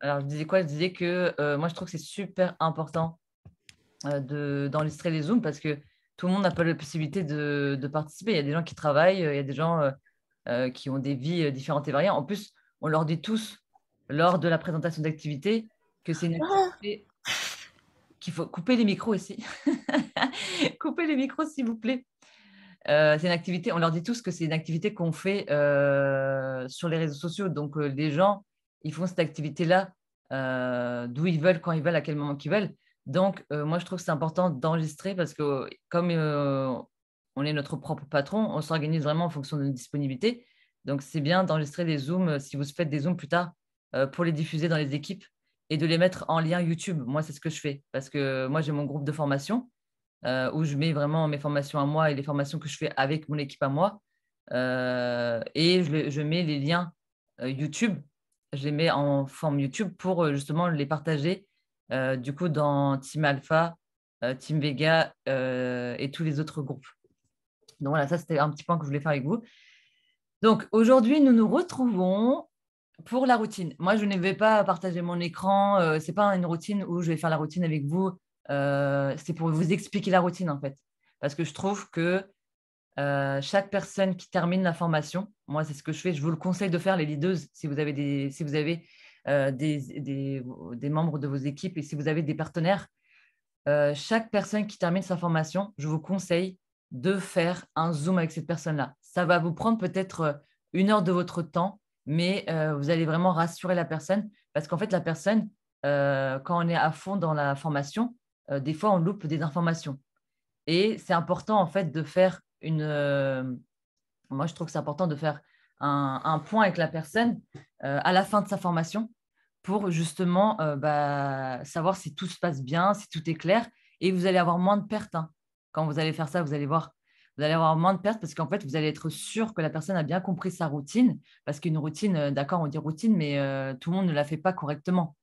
Alors, je disais quoi? Je disais que moi, je trouve que c'est super important d'enregistrer les Zooms parce que tout le monde n'a pas la possibilité de participer. Il y a des gens qui travaillent, il y a des gens qui ont des vies différentes et variées. En plus, on leur dit tous lors de la présentation d'activité que c'est une activité qu'il faut couper les micros ici. Couper les micros, s'il vous plaît. C'est une activité, on leur dit tous que c'est une activité qu'on fait sur les réseaux sociaux. Donc, les gens, ils font cette activité-là d'où ils veulent, quand ils veulent, à quel moment qu'ils veulent. Donc, moi, je trouve que c'est important d'enregistrer parce que comme on est notre propre patron, on s'organise vraiment en fonction de notre disponibilité. Donc, c'est bien d'enregistrer des Zooms, si vous faites des Zooms plus tard, pour les diffuser dans les équipes et de les mettre en lien YouTube. Moi, c'est ce que je fais parce que moi, j'ai mon groupe de formation où je mets vraiment mes formations à moi et les formations que je fais avec mon équipe à moi. Et je mets les liens YouTube, je les mets en forme YouTube pour justement les partager du coup dans Team Alpha, Team Vega et tous les autres groupes. Donc voilà, ça c'était un petit point que je voulais faire avec vous. Donc aujourd'hui, nous nous retrouvons pour la routine. Moi, je ne vais pas partager mon écran. C'est pas une routine où je vais faire la routine avec vous. C'est pour vous expliquer la routine en fait. Parce que je trouve que chaque personne qui termine la formation, moi, c'est ce que je fais. Je vous le conseille de faire les leaders si vous avez des membres de vos équipes et si vous avez des partenaires. Chaque personne qui termine sa formation, je vous conseille de faire un Zoom avec cette personne-là. Ça va vous prendre peut-être 1 heure de votre temps, mais vous allez vraiment rassurer la personne parce qu'en fait, la personne, quand on est à fond dans la formation, des fois, on loupe des informations. Et c'est important, en fait, de faire moi, je trouve que c'est important de faire un point avec la personne à la fin de sa formation pour justement savoir si tout se passe bien, si tout est clair. Et vous allez avoir moins de pertes, hein. Quand vous allez faire ça, vous allez voir, vous allez avoir moins de pertes parce qu'en fait, vous allez être sûr que la personne a bien compris sa routine. Parce qu'une routine, d'accord, on dit routine, mais tout le monde ne la fait pas correctement.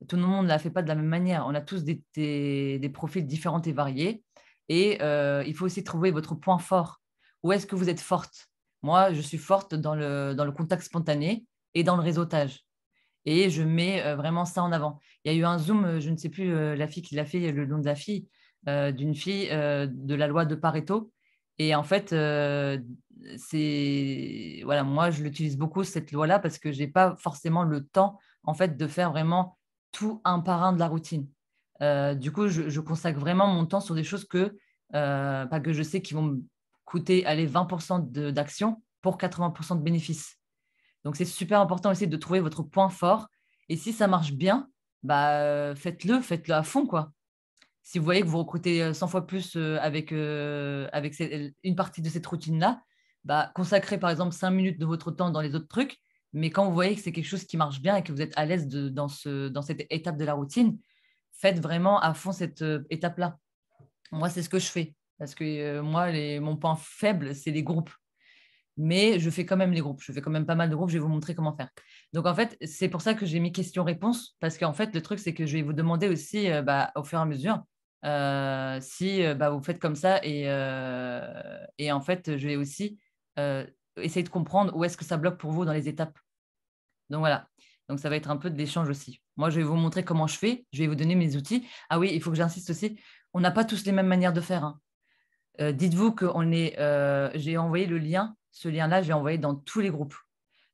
Tout le monde ne la fait pas de la même manière. On a tous des profils différents et variés. Et il faut aussi trouver votre point fort. Où est-ce que vous êtes forte? Moi, je suis forte dans le contact spontané et dans le réseautage. Et je mets vraiment ça en avant. Il y a eu un Zoom, je ne sais plus la fille qui l'a fait, le nom de la fille, d'une fille de la loi de Pareto. Et en fait, voilà, moi, je l'utilise beaucoup, cette loi-là, parce que je n'ai pas forcément le temps, en fait, de faire vraiment tout un par un de la routine. Du coup, je consacre vraiment mon temps sur des choses pas que je sais qui vont me coûter allez, 20% d'action pour 80% de bénéfices. Donc, c'est super important aussi de trouver votre point fort. Et si ça marche bien, faites-le à fond, quoi. Si vous voyez que vous recrutez 100 fois plus avec une partie de cette routine-là, consacrez par exemple 5 minutes de votre temps dans les autres trucs. Mais quand vous voyez que c'est quelque chose qui marche bien et que vous êtes à l'aise dans cette étape de la routine, faites vraiment à fond cette étape-là. Moi, c'est ce que je fais. Parce que moi, mon point faible, c'est les groupes. Mais je fais quand même les groupes. Je fais quand même pas mal de groupes. Je vais vous montrer comment faire. Donc, en fait, c'est pour ça que j'ai mis questions-réponses. Parce qu'en fait, le truc, c'est que je vais vous demander aussi, au fur et à mesure, si vous faites comme ça. Et en fait, je vais aussi euh, essayer de comprendre où est-ce que ça bloque pour vous dans les étapes. Donc, voilà. Donc, ça va être un peu de l'échange aussi. Moi, je vais vous montrer comment je fais. Je vais vous donner mes outils. Ah oui, il faut que j'insiste aussi. On n'a pas tous les mêmes manières de faire, hein. Dites-vous que j'ai envoyé le lien. Ce lien-là, j'ai envoyé dans tous les groupes.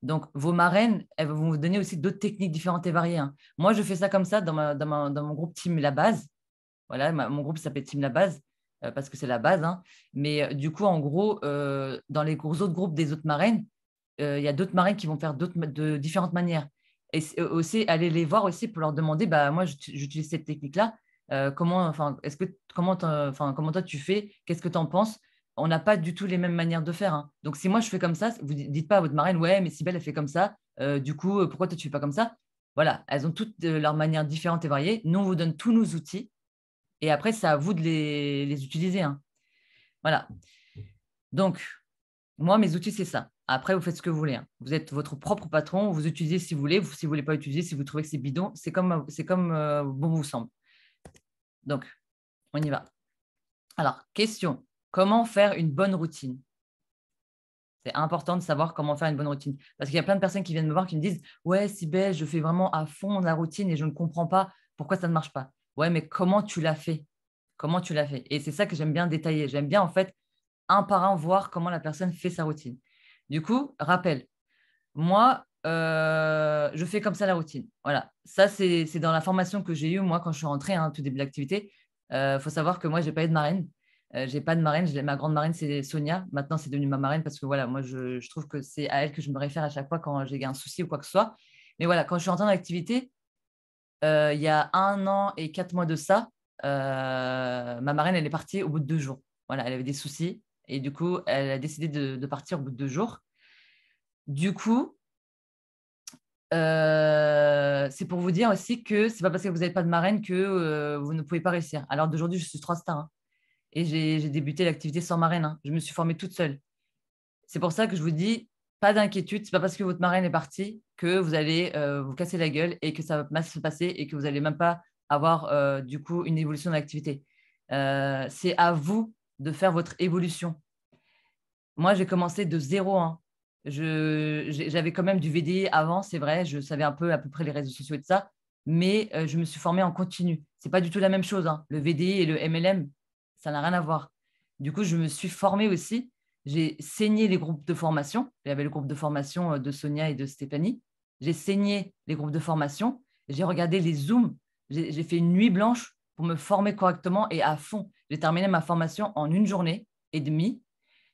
Donc, vos marraines, elles vont vous donner aussi d'autres techniques différentes et variées, hein. Moi, je fais ça comme ça dans mon groupe Team La Base. Voilà, mon groupe s'appelle Team La Base parce que c'est la base, hein. Mais du coup, en gros, dans les autres groupes des autres marraines, il y a d'autres marraines qui vont faire de différentes manières. Et aussi, allez les voir aussi pour leur demander, moi, j'utilise cette technique-là. Comment toi tu fais? Qu'est-ce que tu en penses? On n'a pas du tout les mêmes manières de faire, hein. Donc, si moi je fais comme ça, vous dites pas à votre marraine, ouais, mais Sybelle, elle fait comme ça. Du coup, pourquoi toi tu fais pas comme ça? Voilà, elles ont toutes leurs manières différentes et variées. Nous, on vous donne tous nos outils. Et après, c'est à vous de les utiliser, hein. Voilà. Donc, moi, mes outils, c'est ça. Après, vous faites ce que vous voulez, hein. Vous êtes votre propre patron, vous utilisez si vous voulez. Si vous ne voulez pas utiliser, si vous trouvez que c'est bidon, c'est comme bon vous semble. Donc, on y va. Alors, question. Comment faire une bonne routine? C'est important de savoir comment faire une bonne routine. Parce qu'il y a plein de personnes qui viennent me voir qui me disent: «Ouais, Sybelle, je fais vraiment à fond la routine et je ne comprends pas pourquoi ça ne marche pas». Ouais, mais comment tu l'as fait? Comment tu l'as fait? Et c'est ça que j'aime bien détailler. J'aime bien, en fait, un par un, voir comment la personne fait sa routine. Du coup, rappel, moi, je fais comme ça la routine. Voilà. Ça, c'est dans la formation que j'ai eue, moi, quand je suis rentrée, hein, tout début de l'activité. Il faut savoir que moi, j'ai pas eu de marraine. J'ai pas de marraine. Ma grande marraine, c'est Sonia. Maintenant, c'est devenu ma marraine parce que voilà, moi, je trouve que c'est à elle que je me réfère à chaque fois quand j'ai un souci ou quoi que ce soit. Mais voilà, quand je suis rentrée dans l'activité, il y a 1 an et 4 mois de ça, ma marraine, elle est partie au bout de 2 jours. Voilà, elle avait des soucis et du coup, elle a décidé de partir au bout de 2 jours. Du coup, c'est pour vous dire aussi que c'est pas parce que vous n'avez pas de marraine que, vous ne pouvez pas réussir. Alors d'aujourd'hui, je suis 3 stars, hein, et j'ai débuté l'activité sans marraine, hein. Je me suis formée toute seule. C'est pour ça que je vous dis, pas d'inquiétude, c'est pas parce que votre marraine est partie que vous allez, vous casser la gueule et que ça va mal se passer et que vous allez même pas avoir, du coup, une évolution de l'activité. C'est à vous de faire votre évolution. Moi, j'ai commencé de zéro, hein. J'avais quand même du VDI avant, c'est vrai, je savais un peu à peu près les réseaux sociaux et tout ça, mais je me suis formée en continu. C'est pas du tout la même chose, hein. Le VDI et le MLM, ça n'a rien à voir. Du coup, je me suis formée aussi. J'ai saigné les groupes de formation. Il y avait le groupe de formation, de Sonia et de Stéphanie. J'ai saigné les groupes de formation. J'ai regardé les Zooms. J'ai fait une nuit blanche pour me former correctement et à fond. J'ai terminé ma formation en 1 journée et demie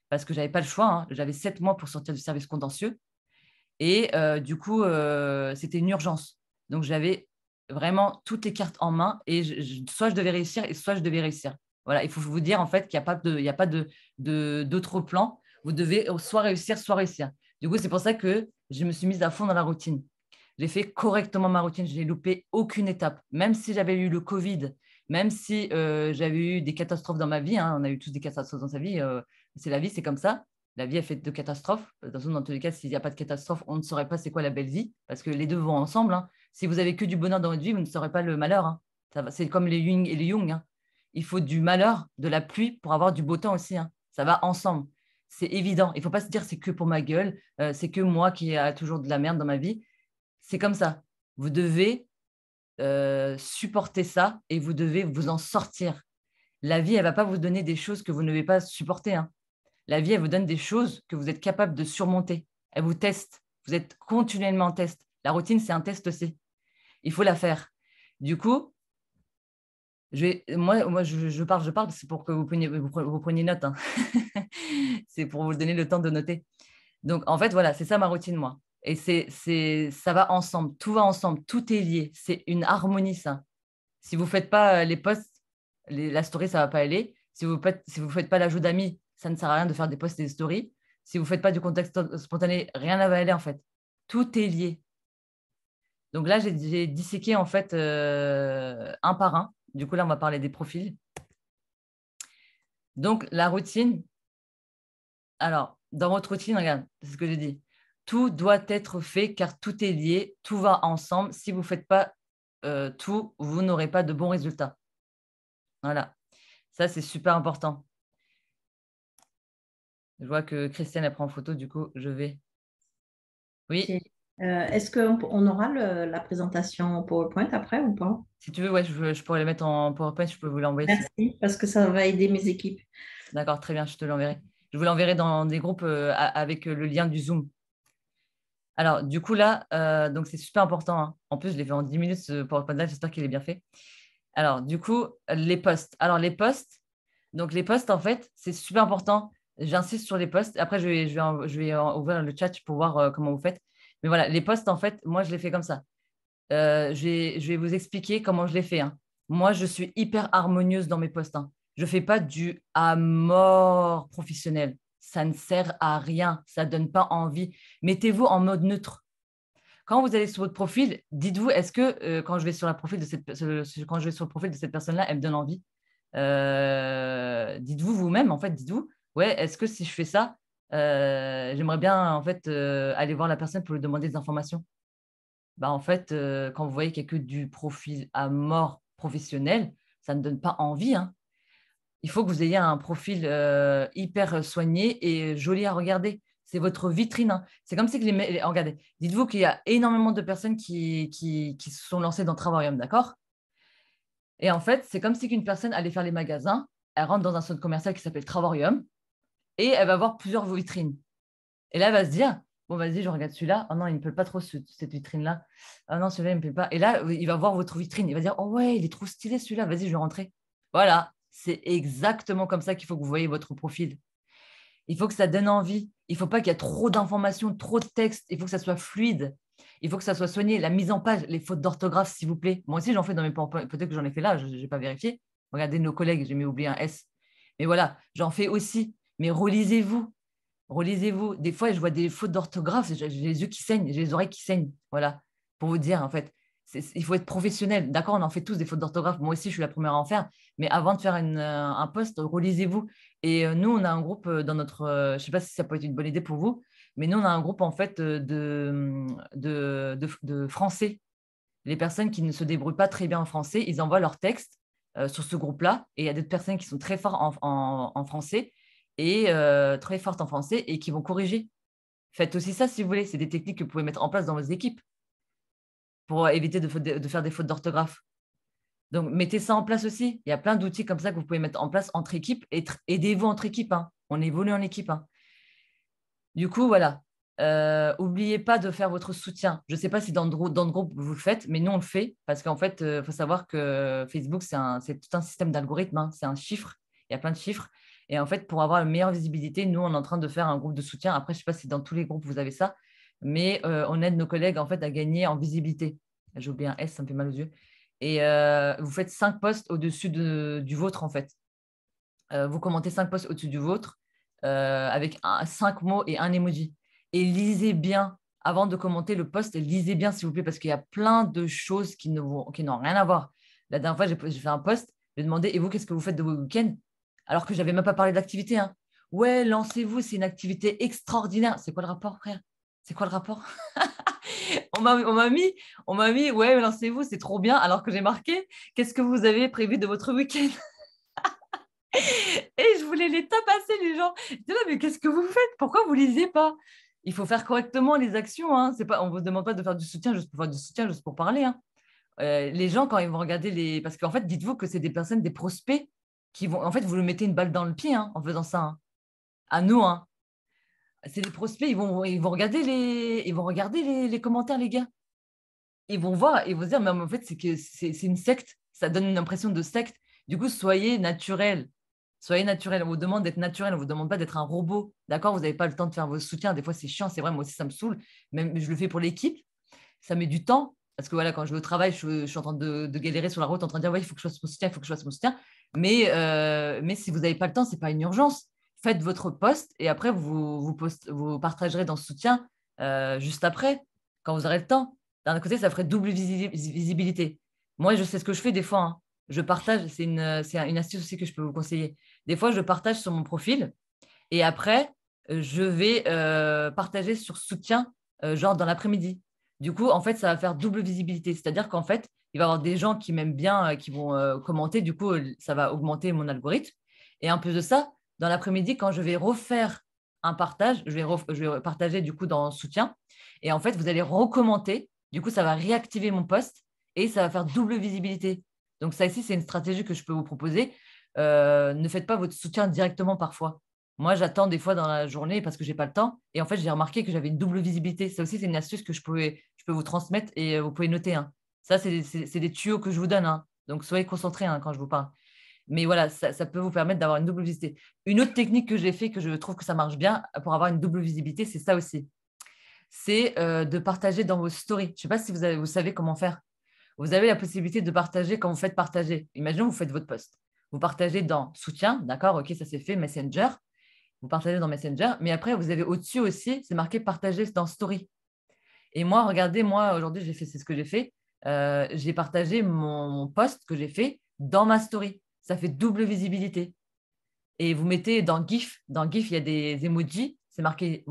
parce que je n'avais pas le choix, hein. J'avais 7 mois pour sortir du service contentieux et du coup, c'était une urgence. Donc j'avais vraiment toutes les cartes en main et soit je devais réussir et soit je devais réussir. Voilà, il faut vous dire en fait qu'il y a pas d'autre plan. Vous devez soit réussir, soit réussir. Du coup, c'est pour ça que je me suis mise à fond dans la routine. J'ai fait correctement ma routine, je n'ai loupé aucune étape. Même si j'avais eu le Covid, même si, j'avais eu des catastrophes dans ma vie, hein, on a eu tous des catastrophes dans sa vie, c'est la vie, c'est comme ça. La vie est faite de catastrophes. De toute façon, dans tous les cas, s'il n'y a pas de catastrophe, on ne saurait pas c'est quoi la belle vie, parce que les deux vont ensemble, hein. Si vous avez que du bonheur dans votre vie, vous ne saurez pas le malheur, hein. C'est comme les yin et les yang, hein. Il faut du malheur, de la pluie pour avoir du beau temps aussi, hein. Ça va ensemble. C'est évident. Il ne faut pas se dire c'est que pour ma gueule, c'est que moi qui a toujours de la merde dans ma vie. C'est comme ça. Vous devez supporter ça et vous devez vous en sortir. La vie, elle ne va pas vous donner des choses que vous ne devez pas supporter, hein. La vie, elle vous donne des choses que vous êtes capable de surmonter. Elle vous teste. Vous êtes continuellement en test. La routine, c'est un test aussi. Il faut la faire. Du coup, moi je parle, c'est pour que vous preniez note, hein. C'est pour vous donner le temps de noter. Donc, en fait, voilà, c'est ça ma routine, moi. Et ça va ensemble. Tout va ensemble. Tout est lié. C'est une harmonie, ça. Si vous ne faites pas les posts, la story, ça ne va pas aller. Si vous faites pas l'ajout d'amis, ça ne sert à rien de faire des posts et des stories. Si vous ne faites pas du contact spontané, rien ne va aller, en fait. Tout est lié. Donc là, j'ai disséqué, en fait, un par un. Du coup, là, on va parler des profils. Donc, la routine. Alors, dans votre routine, regarde, c'est ce que j'ai dit. Tout doit être fait car tout est lié, tout va ensemble. Si vous ne faites pas tout, vous n'aurez pas de bons résultats. Voilà, ça c'est super important. Je vois que Christiane elle prend en photo, du coup, je vais. Ok. Oui, Est-ce qu'on aura la présentation PowerPoint après ou pas? si tu veux, ouais, je pourrais les mettre en PowerPoint, je peux vous l'envoyer. Merci, parce que ça va aider mes équipes. D'accord, très bien, je te l'enverrai. Je vous l'enverrai dans des groupes avec le lien du Zoom. Alors, du coup, là, donc c'est super important, hein. En plus, je l'ai fait en 10 minutes, ce PowerPoint-là, j'espère qu'il est bien fait. Alors, du coup, les posts. Alors, donc les posts, en fait, c'est super important. J'insiste sur les posts. Après, je vais ouvrir le chat pour voir comment vous faites. Mais voilà, les posts, en fait, moi, je les fais comme ça. Je vais vous expliquer comment je les fais, hein. Moi, je suis hyper harmonieuse dans mes posts, hein. Je ne fais pas du à mort professionnel. Ça ne sert à rien. Ça ne donne pas envie. Mettez-vous en mode neutre. Quand vous allez sur votre profil, dites-vous, est-ce que quand je vais sur quand je vais sur le profil de cette personne-là, elle me donne envie? Dites-vous vous-même, en fait, dites-vous, ouais, est-ce que si je fais ça, j'aimerais bien en fait aller voir la personne pour lui demander des informations. Bah, en fait, quand vous voyez qu'il n'y a que du profil à mort professionnel, ça ne donne pas envie, hein. Il faut que vous ayez un profil hyper soigné et joli à regarder. c'est votre vitrine, hein. C'est comme si que regardez, dites-vous qu'il y a énormément de personnes qui se sont lancées dans Travarium, d'accord? Et en fait, c'est comme si qu'une personne allait faire les magasins, elle rentre dans un centre commercial qui s'appelle Travarium et elle va voir plusieurs vitrines. Et là, elle va se dire, bon, vas-y, je regarde celui-là. Oh non, il ne me plaît pas trop cette vitrine-là. Ah non, celui-là, il ne me plaît pas. Et là, il va voir votre vitrine. Il va dire, oh ouais, il est trop stylé celui-là. Vas-y, je vais rentrer. Voilà, c'est exactement comme ça qu'il faut que vous voyez votre profil. Il faut que ça donne envie. Il ne faut pas qu'il y ait trop d'informations, trop de texte. Il faut que ça soit fluide. Il faut que ça soit soigné. La mise en page, les fautes d'orthographe, s'il vous plaît. Moi aussi, j'en fais dans mes PowerPoint. Peut-être que j'en ai fait là, je n'ai pas vérifié. Regardez nos collègues, j'ai mis oublié un S. Mais voilà, j'en fais aussi. Mais relisez-vous. Relisez-vous. Des fois, je vois des fautes d'orthographe, j'ai les yeux qui saignent, j'ai les oreilles qui saignent. Voilà, pour vous dire, en fait, il faut être professionnel. D'accord, on en fait tous des fautes d'orthographe. Moi aussi, je suis la première à en faire. Mais avant de faire un post, relisez-vous. Et nous, on a un groupe dans notre… je ne sais pas si ça peut être une bonne idée pour vous, mais nous, on a un groupe, en fait, de Français. Les personnes qui ne se débrouillent pas très bien en français, ils envoient leur texte sur ce groupe-là. Et il y a d'autres personnes qui sont très fortes en français et très fortes en français et qui vont corriger. Faites aussi ça si vous voulez. C'est des techniques que vous pouvez mettre en place dans vos équipes pour éviter de faire des fautes d'orthographe. Donc, mettez ça en place aussi. Il y a plein d'outils comme ça que vous pouvez mettre en place entre équipes et aidez-vous entre équipes, hein. On évolue en équipe, hein. Du coup, voilà. N'oubliez pas de faire votre soutien. Je ne sais pas si dans le groupe vous le faites, mais nous, on le fait parce qu'en fait, il faut savoir que Facebook, c'est tout un système d'algorithmes, hein. C'est un chiffre. Il y a plein de chiffres. Et en fait, pour avoir une meilleure visibilité, nous, on est en train de faire un groupe de soutien. Après, je ne sais pas si dans tous les groupes, vous avez ça, mais on aide nos collègues en fait, à gagner en visibilité. J'ai oublié un S, ça me fait mal aux yeux. Et vous faites 5 posts au-dessus du vôtre, en fait. Vous commentez 5 posts au-dessus du vôtre avec 5 mots et un emoji. Et lisez bien, avant de commenter le post, lisez bien, s'il vous plaît, parce qu'il y a plein de choses qui n'ont rien à voir. La dernière fois, j'ai fait un post, j'ai demandé, et vous, qu'est-ce que vous faites de vos week-ends? Alors que je n'avais même pas parlé d'activité, hein. Ouais, lancez-vous, c'est une activité extraordinaire. C'est quoi le rapport, frère? C'est quoi le rapport? On m'a mis, ouais, lancez-vous, c'est trop bien. Alors que j'ai marqué, qu'est-ce que vous avez prévu de votre week-end? Et je voulais les tabasser, les gens. J'étais là, mais qu'est-ce que vous faites? Pourquoi vous lisez pas? Il faut faire correctement les actions, hein. C'est pas, on ne vous demande pas de faire du soutien juste pour faire du soutien, juste pour parler, hein. Les gens, quand ils vont regarder les… Parce qu'en fait, dites-vous que c'est des personnes, des prospects qui vont… En fait, vous le mettez une balle dans le pied, hein, en faisant ça, hein. À nous, hein. C'est les prospects, ils vont regarder les commentaires, les gars. Ils vont voir, ils vont se dire, mais en fait, c'est une secte. Ça donne une impression de secte. Du coup, soyez naturel. Soyez naturel. On vous demande d'être naturel. On ne vous demande pas d'être un robot. D'accord? Vous n'avez pas le temps de faire vos soutiens. Des fois, c'est chiant. C'est vrai, moi aussi, ça me saoule. Même je le fais pour l'équipe. Ça met du temps. Parce que voilà, quand je vais au travail, je suis en train de galérer sur la route, en train de dire, ouais, il faut que je fasse mon soutien, il faut que je fasse mon soutien. Mais si vous n'avez pas le temps, ce n'est pas une urgence. Faites votre post et après, vous partagerez dans ce soutien juste après, quand vous aurez le temps. D'un côté, ça ferait double visibilité. Moi, je sais ce que je fais des fois, hein. Je partage, c'est une astuce aussi que je peux vous conseiller. Des fois, je partage sur mon profil et après, je vais partager sur soutien, genre dans l'après-midi. Du coup, en fait, ça va faire double visibilité. C'est-à-dire qu'en fait, il va y avoir des gens qui m'aiment bien, qui vont commenter. Du coup, ça va augmenter mon algorithme. Et en plus de ça, dans l'après-midi, quand je vais refaire un partage, je vais partager du coup dans soutien. Et en fait, vous allez recommenter. Du coup, ça va réactiver mon post et ça va faire double visibilité. Donc, ça ici, c'est une stratégie que je peux vous proposer. Ne faites pas votre soutien directement parfois. Moi, j'attends des fois dans la journée parce que je n'ai pas le temps. Et en fait, j'ai remarqué que j'avais une double visibilité. Ça aussi, c'est une astuce que je peux vous transmettre et vous pouvez noter, hein. Ça, c'est des tuyaux que je vous donne, hein. Donc, soyez concentrés, hein, quand je vous parle. Mais voilà, ça peut vous permettre d'avoir une double visibilité. Une autre technique que j'ai fait, que je trouve que ça marche bien pour avoir une double visibilité, c'est ça aussi. C'est de partager dans vos stories. Je ne sais pas si vous savez comment faire. Vous avez la possibilité de partager quand vous faites partager. Imaginons, vous faites votre post. Vous partagez dans soutien, d'accord, ok, ça c'est fait, Messenger. Vous partagez dans Messenger, mais après, vous avez au-dessus aussi, c'est marqué partager dans Story. Et moi, regardez, moi, aujourd'hui, c'est ce que j'ai fait. J'ai partagé mon post que j'ai fait dans ma story. Ça fait double visibilité. Et vous mettez dans GIF. Dans GIF, il y a des emojis. Vous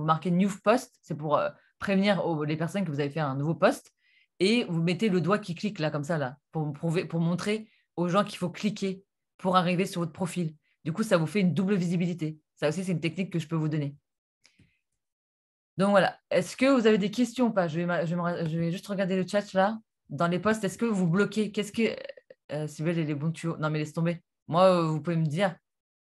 marquez New Post. C'est pour prévenir les personnes que vous avez fait un nouveau post. Et vous mettez le doigt qui clique là, comme ça, là, pour montrer aux gens qu'il faut cliquer pour arriver sur votre profil. Du coup, ça vous fait une double visibilité. Ça aussi, c'est une technique que je peux vous donner. Donc voilà. Est-ce que vous avez des questions ou pas? Je vais juste regarder le chat là. Dans les posts, est-ce que vous bloquez? Qu'est-ce que. Sybelle et les bons tuyaux. Non, mais laisse tomber. Moi, vous pouvez me dire.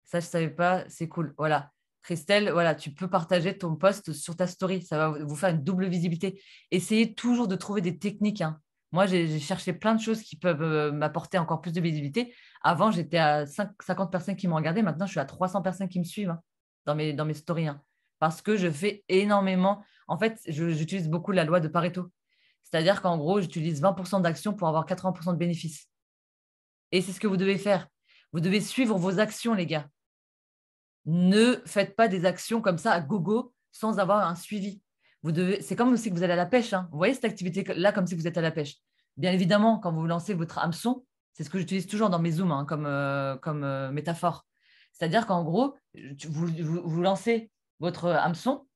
Ça, je ne savais pas. C'est cool. Voilà. Christelle, voilà, tu peux partager ton post sur ta story. Ça va vous faire une double visibilité. Essayez toujours de trouver des techniques, hein. Moi, j'ai cherché plein de choses qui peuvent m'apporter encore plus de visibilité. Avant, j'étais à 50 personnes qui me regardaient. Maintenant, je suis à 300 personnes qui me suivent, hein, dans mes stories, hein, parce que je fais énormément. En fait, j'utilise beaucoup la loi de Pareto. C'est-à-dire qu'en gros, j'utilise 20% d'actions pour avoir 80% de bénéfices. Et c'est ce que vous devez faire. Vous devez suivre vos actions, les gars. Ne faites pas des actions comme ça à gogo sans avoir un suivi. C'est comme si vous allez à la pêche, hein. Vous voyez cette activité-là comme si vous êtes à la pêche. Bien évidemment, quand vous lancez votre hameçon, c'est ce que j'utilise toujours dans mes zooms, hein, comme métaphore. C'est-à-dire qu'en gros, vous lancez votre hameçon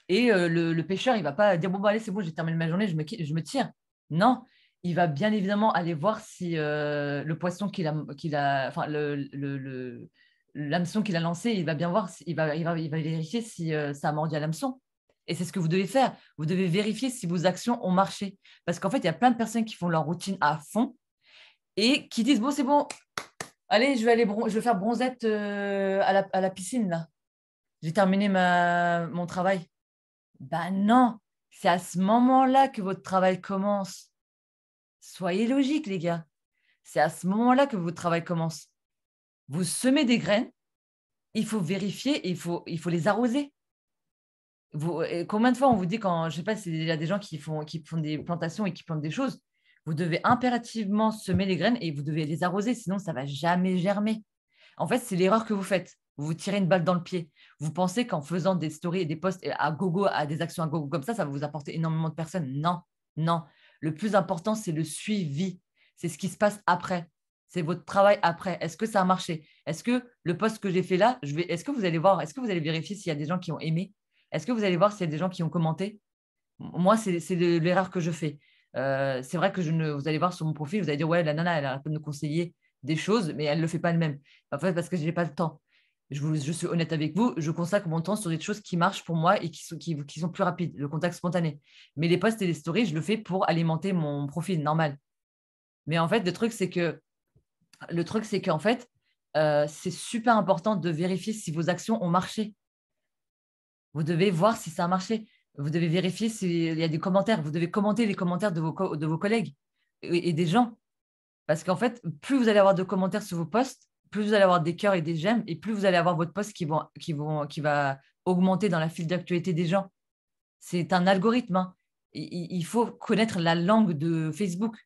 et le pêcheur, il ne va pas dire, bon, bah, allez, c'est bon, j'ai terminé ma journée, je me tire. Non, il va bien évidemment aller voir si le poisson enfin, l'hameçon qu'il a lancé, il va bien voir, il va vérifier si ça a mordu à l'hameçon. Et c'est ce que vous devez faire. Vous devez vérifier si vos actions ont marché. Parce qu'en fait, il y a plein de personnes qui font leur routine à fond et qui disent, bon, c'est bon, allez, je vais faire bronzette à la piscine, là. J'ai terminé mon travail. Ben non, c'est à ce moment-là que votre travail commence. Soyez logiques, les gars. C'est à ce moment-là que votre travail commence. Vous semez des graines, il faut vérifier, il faut les arroser. Combien de fois on vous dit quand, je ne sais pas s'il y a des gens qui font des plantations et qui plantent des choses, vous devez impérativement semer les graines et vous devez les arroser, sinon ça ne va jamais germer. En fait, c'est l'erreur que vous faites. Vous vous tirez une balle dans le pied. Vous pensez qu'en faisant des stories et des posts à gogo, à des actions à gogo comme ça va vous apporter énormément de personnes. Non, non. Le plus important, c'est le suivi. C'est ce qui se passe après. C'est votre travail après. Est-ce que ça a marché? Est-ce que le post que j'ai fait là, est-ce que vous allez voir, est-ce que vous allez vérifier s'il y a des gens qui ont aimé? Est-ce que vous allez voir s'il y a des gens qui ont commenté? Moi, c'est l'erreur que je fais. C'est vrai que vous allez voir sur mon profil, vous allez dire, ouais, la nana, elle arrête pas de me conseiller des choses, mais elle ne le fait pas elle-même. En fait, parce que je n'ai pas le temps. Je suis honnête avec vous, je consacre mon temps sur des choses qui marchent pour moi et qui sont plus rapides, le contact spontané. Mais les posts et les stories, je le fais pour alimenter mon profil normal. Mais en fait, le truc, c'est qu'en fait, c'est super important de vérifier si vos actions ont marché. Vous devez voir si ça a marché. Vous devez vérifier s'il y a des commentaires. Vous devez commenter les commentaires de vos collègues et des gens. Parce qu'en fait, plus vous allez avoir de commentaires sur vos posts, plus vous allez avoir des cœurs et des j'aime, et plus vous allez avoir votre post qui va augmenter dans la file d'actualité des gens. C'est un algorithme, hein. Il faut connaître la langue de Facebook.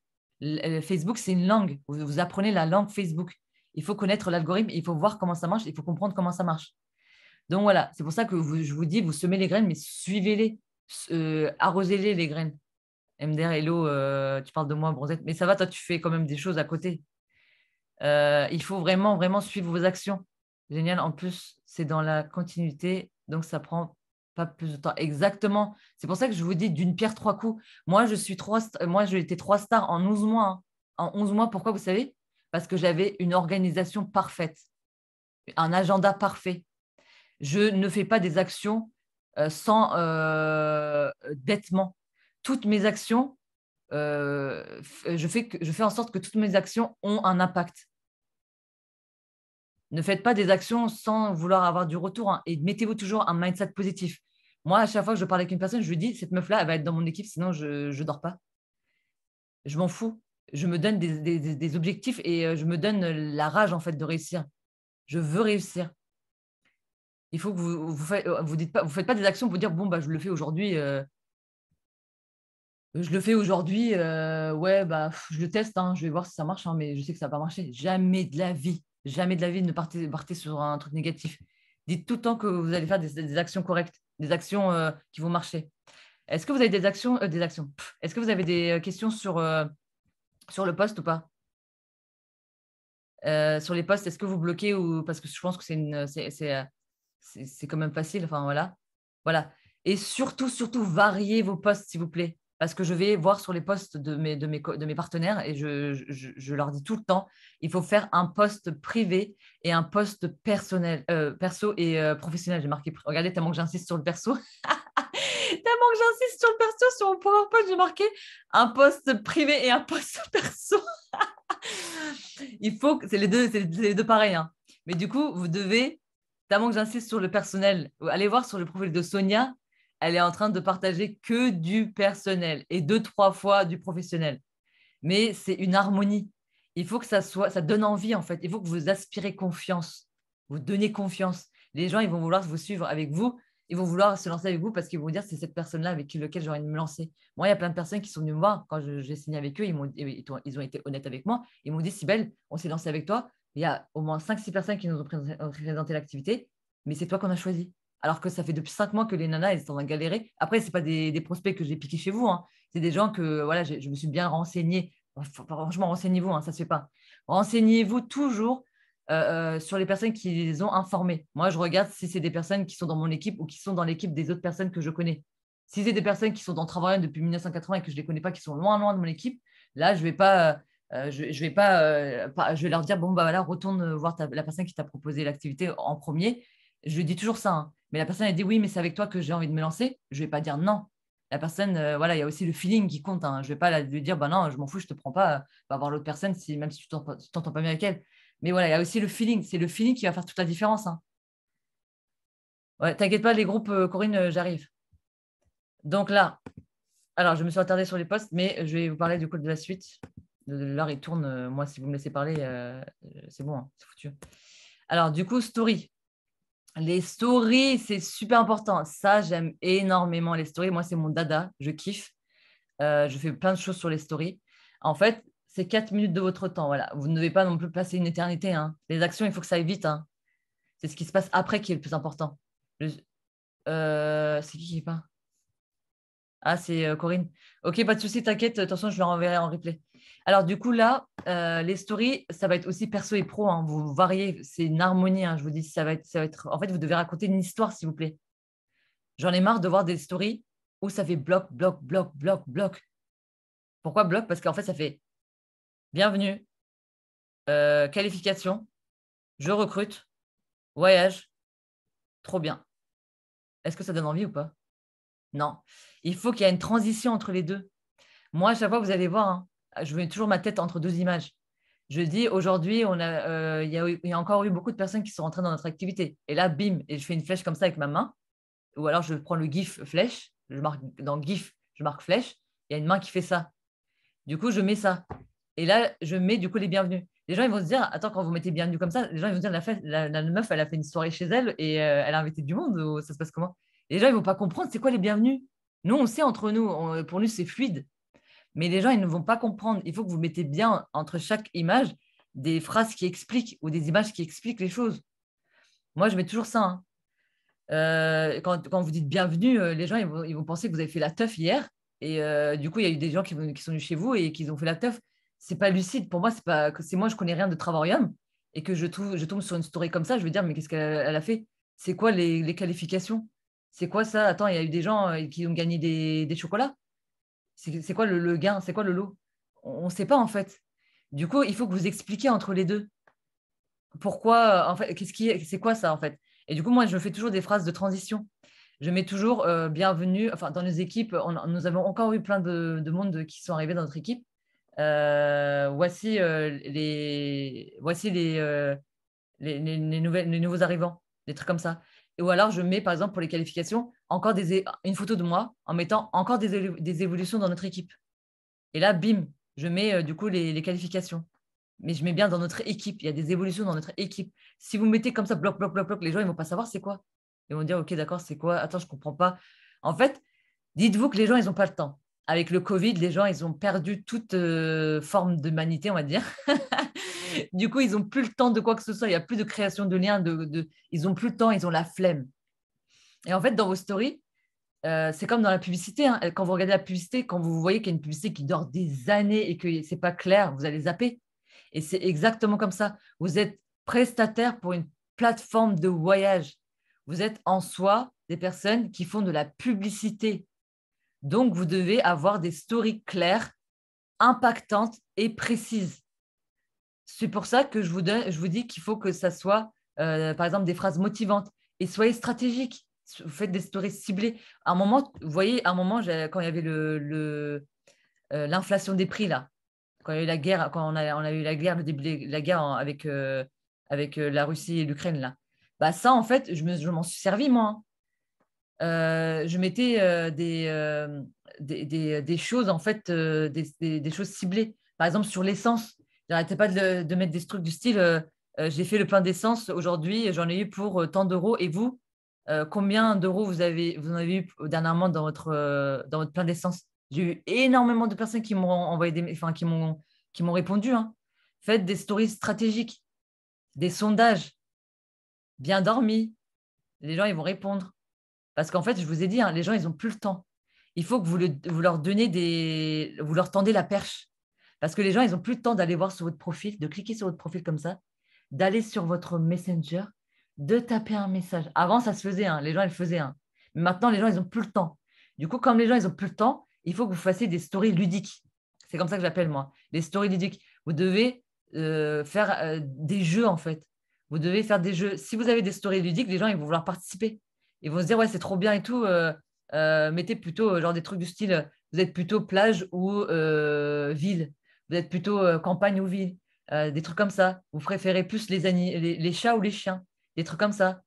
Facebook, c'est une langue. Vous apprenez la langue Facebook. Il faut connaître l'algorithme, il faut voir comment ça marche, il faut comprendre comment ça marche. Donc voilà, c'est pour ça que je vous dis, vous semez les graines, mais suivez-les, arrosez-les, les graines. MDR, hello, tu parles de moi, Bronzette, mais ça va, toi, tu fais quand même des choses à côté. Il faut vraiment, vraiment suivre vos actions. Génial. En plus, c'est dans la continuité, donc ça prend pas plus de temps. Exactement. C'est pour ça que je vous dis d'une pierre trois coups. Moi, j'ai été 3 stars en 11 mois, hein. En 11 mois, pourquoi vous savez? Parce que j'avais une organisation parfaite, un agenda parfait. Je ne fais pas des actions sans bêtement. Toutes mes actions, je fais en sorte que toutes mes actions ont un impact. Ne faites pas des actions sans vouloir avoir du retour, hein, et mettez-vous toujours un mindset positif. Moi, à chaque fois que je parle avec une personne, je lui dis, cette meuf-là, elle va être dans mon équipe, sinon je ne dors pas. Je m'en fous. Je me donne des objectifs et je me donne la rage en fait de réussir. Je veux réussir. Il faut que vous faites pas des actions pour dire, bon, bah, je le fais aujourd'hui. Ouais, bah, je le teste, hein, je vais voir si ça marche, hein, mais je sais que ça va pas marcher. Jamais de la vie, ne partez sur un truc négatif. Dites tout le temps que vous allez faire des actions correctes, des actions qui vont marcher. Est-ce que vous avez des actions? Est-ce que vous avez des questions sur le poste ou pas? Sur les postes, est-ce que vous bloquez ou parce que je pense que c'est quand même facile. Enfin voilà, voilà. Et surtout, surtout, variez vos postes, s'il vous plaît. Parce que je vais voir sur les postes de mes partenaires et je leur dis tout le temps, il faut faire un poste privé et un poste personnel, perso et professionnel. J'ai marqué, regardez tellement que j'insiste sur le perso. Tellement que j'insiste sur le perso, sur mon PowerPoint, j'ai marqué un post privé et un post perso. Il faut que c'est les deux pareils. Hein. Mais du coup, vous devez, tellement que j'insiste sur le personnel, allez voir sur le profil de Sonia, elle est en train de partager que du personnel et 2-3 fois du professionnel. Mais c'est une harmonie. Il faut que ça donne envie en fait. Il faut que vous aspirez confiance, vous donnez confiance. Les gens, ils vont vouloir vous suivre avec vous, ils vont vouloir se lancer avec vous parce qu'ils vont dire c'est cette personne-là avec laquelle j'ai envie de me lancer. Moi, il y a plein de personnes qui sont venues me voir quand j'ai signé avec eux, ils ont été honnêtes avec moi. Ils m'ont dit Cybèle, on s'est lancé avec toi. Il y a au moins 5-6 personnes qui nous ont présenté l'activité, mais c'est toi qu'on a choisi. Alors que ça fait depuis 5 mois que les nanas, elles sont en train de galérer. Après, ce pas des prospects que j'ai piqués chez vous. Hein. C'est des gens que voilà, je me suis bien renseignée. Franchement, renseignez-vous, hein, ça ne se fait pas. Renseignez-vous toujours sur les personnes qui les ont informés. Moi, je regarde si c'est des personnes qui sont dans mon équipe ou qui sont dans l'équipe des autres personnes que je connais. Si c'est des personnes qui sont dans Travail depuis 1980 et que je ne les connais pas, qui sont loin, loin de mon équipe, là, je vais pas, je vais leur dire, bon, bah voilà, retourne voir la personne qui t'a proposé l'activité en premier. Je lui dis toujours ça. Hein. Mais la personne, elle dit, oui, mais c'est avec toi que j'ai envie de me lancer. Je ne vais pas dire non. La personne, voilà, il y a aussi le feeling qui compte. Hein. Je ne vais pas lui dire, bah non, je m'en fous, je ne te prends pas. Va voir l'autre personne, même si tu t'entends pas bien avec elle. Mais voilà, il y a aussi le feeling. C'est le feeling qui va faire toute la différence. Hein. Ouais, t'inquiète pas, les groupes, Corinne, j'arrive. Donc là, alors je me suis attardée sur les posts, mais je vais vous parler du coup de la suite. L'heure, il tourne. Moi, si vous me laissez parler, c'est bon, hein, c'est foutu. Alors, du coup, story. Les stories, c'est super important. Ça, j'aime énormément les stories. Moi, c'est mon dada. Je kiffe. Je fais plein de choses sur les stories. En fait, c'est 4 minutes de votre temps. Voilà. Vous ne devez pas non plus passer une éternité. Hein. Les actions, il faut que ça aille vite. Hein. C'est ce qui se passe après qui est le plus important. C'est qui est pas? Ah, c'est Corinne. Ok, pas de souci, t'inquiète. Attention, je le renverrai en replay. Alors, du coup, là, les stories, ça va être aussi perso et pro. Hein. Vous variez. C'est une harmonie. Hein. Je vous dis, ça va être. En fait, vous devez raconter une histoire, s'il vous plaît. J'en ai marre de voir des stories où ça fait bloc, bloc, bloc, bloc, bloc. Pourquoi bloc? Parce qu'en fait, ça fait bienvenue, qualification, je recrute, voyage, trop bien. Est-ce que ça donne envie ou pas? Non. Il faut qu'il y ait une transition entre les deux. Moi, à chaque fois, vous allez voir, hein, je mets toujours ma tête entre deux images. Je dis, aujourd'hui, il y a encore eu beaucoup de personnes qui sont rentrées dans notre activité. Et là, bim, et je fais une flèche comme ça avec ma main. Ou alors, je prends le GIF flèche. Je marque dans GIF, je marque flèche. Il y a une main qui fait ça. Du coup, je mets ça. Et là, je mets du coup les bienvenus. Les gens, ils vont se dire, attends, quand vous mettez bienvenue comme ça, les gens, ils vont se dire, la meuf, elle a fait une soirée chez elle et elle a invité du monde ou ça se passe comment? Et les gens, ils ne vont pas comprendre, c'est quoi les bienvenus? Nous, on sait entre nous, pour nous, c'est fluide. Mais les gens, ils ne vont pas comprendre. Il faut que vous mettez bien entre chaque image des phrases qui expliquent ou des images qui expliquent les choses. Moi, je mets toujours ça. Hein. Quand vous dites bienvenue, les gens ils vont penser que vous avez fait la teuf hier. Et du coup, il y a eu des gens qui sont venus chez vous et qui ont fait la teuf. C'est pas lucide. Pour moi, c'est pas que c'est moi, je connais rien de Travarium et que je tombe sur une story comme ça. Je veux dire, mais qu'est-ce qu'elle a fait? C'est quoi les qualifications? C'est quoi ça? Attends, il y a eu des gens qui ont gagné des chocolats. C'est quoi le gain? C'est quoi le lot? On ne sait pas en fait. Du coup, il faut que vous expliquiez entre les deux. Pourquoi, en fait, c'est quoi ça en fait? Et du coup, moi, je fais toujours des phrases de transition. Je mets toujours bienvenue, enfin, dans nos équipes, nous avons encore eu plein de monde qui sont arrivés dans notre équipe. Voici les nouveaux arrivants, des trucs comme ça. Ou alors, je mets, par exemple, pour les qualifications, encore une photo de moi en mettant encore des évolutions dans notre équipe. Et là, bim, je mets du coup les qualifications. Mais je mets bien dans notre équipe. Il y a des évolutions dans notre équipe. Si vous mettez comme ça, bloc, bloc, bloc, bloc, les gens, ils ne vont pas savoir c'est quoi. Ils vont dire, OK, d'accord, c'est quoi? Attends, je ne comprends pas. En fait, dites-vous que les gens, ils n'ont pas le temps. Avec le Covid, les gens, ils ont perdu toute forme d'humanité, on va dire. Du coup, ils n'ont plus le temps de quoi que ce soit. Il n'y a plus de création de liens. Ils n'ont plus le temps, ils ont la flemme. Et en fait, dans vos stories, c'est comme dans la publicité. Hein. Quand vous regardez la publicité, quand vous voyez qu'il y a une publicité qui dure des années et que ce n'est pas clair, vous allez zapper. Et c'est exactement comme ça. Vous êtes prestataire pour une plateforme de voyage. Vous êtes en soi des personnes qui font de la publicité. Donc, vous devez avoir des stories claires, impactantes et précises. C'est pour ça que je vous dis qu'il faut que ça soit, par exemple, des phrases motivantes. Et soyez stratégique. Vous faites des stories ciblées. À un moment, vous voyez, à un moment, quand il y avait l'inflation des prix, là, quand il y a eu la guerre, quand on a eu la guerre, le début de la guerre avec la Russie et l'Ukraine, là, bah ça, en fait, je m'en suis servi, moi. Hein. Je mettais des choses, en fait, des choses ciblées. Par exemple, sur l'essence, j'arrêtais pas de mettre des trucs du style j'ai fait le plein d'essence aujourd'hui, j'en ai eu pour tant d'euros. Et vous, combien d'euros vous en avez eu dernièrement dans votre plein d'essence? J'ai eu énormément de personnes qui m'ont envoyé enfin, qui m'ont répondu. Hein. Faites des stories stratégiques, des sondages, bien dormis. Les gens, ils vont répondre. Parce qu'en fait, je vous ai dit, hein, les gens, ils n'ont plus le temps. Il faut que vous leur donnez vous leur tendez la perche. Parce que les gens, ils n'ont plus le temps d'aller voir sur votre profil, de cliquer sur votre profil comme ça, d'aller sur votre Messenger, de taper un message. Avant, ça se faisait, hein, les gens, ils le faisaient. Hein. Mais maintenant, les gens, ils n'ont plus le temps. Du coup, comme les gens, ils n'ont plus le temps, il faut que vous fassiez des stories ludiques. C'est comme ça que j'appelle, moi. Les stories ludiques. Vous devez faire des jeux, en fait. Vous devez faire des jeux. Si vous avez des stories ludiques, les gens, ils vont vouloir participer. Ils vont se dire, ouais, c'est trop bien et tout. Mettez plutôt genre des trucs du style, vous êtes plutôt plage ou ville. Vous êtes plutôt campagne ou ville. Des trucs comme ça. Vous préférez plus les chats ou les chiens. Des trucs comme ça.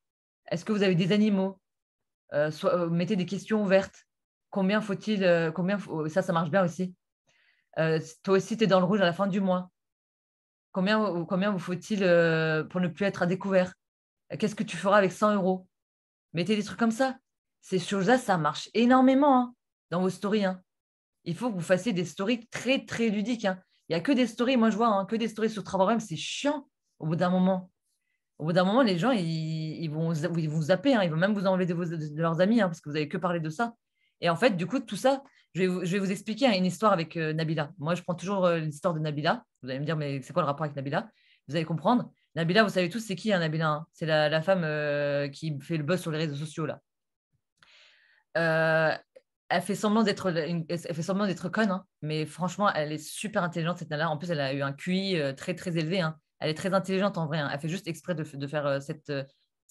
Est-ce que vous avez des animaux? Mettez des questions ouvertes. Combien faut-il ça marche bien aussi. Toi aussi, tu es dans le rouge à la fin du mois. Combien vous faut-il pour ne plus être à découvert? Qu'est-ce que tu feras avec 100 euros? Mettez des trucs comme ça. Ces choses-là, ça marche énormément hein, dans vos stories. Hein. Il faut que vous fassiez des stories très, très ludiques. Hein. Il n'y a que des stories, moi je vois, hein, que des stories sur Travail, c'est chiant au bout d'un moment. Au bout d'un moment, les gens, ils vont zapper. Hein. Ils vont même vous enlever de leurs amis hein, parce que vous n'avez que parlé de ça. Et en fait, du coup, tout ça, je vais vous expliquer hein, une histoire avec Nabila. Moi, je prends toujours l'histoire de Nabila. Vous allez me dire, mais c'est quoi le rapport avec Nabila? Vous allez comprendre. Nabila, vous savez tous, c'est qui hein, Nabila hein. C'est la femme qui fait le buzz sur les réseaux sociaux. Là. Euh, elle fait semblant d'être conne, hein, mais franchement, elle est super intelligente, cette nana. En plus, elle a eu un QI très, très élevé. Hein. Elle est très intelligente en vrai. Hein. Elle fait juste exprès de faire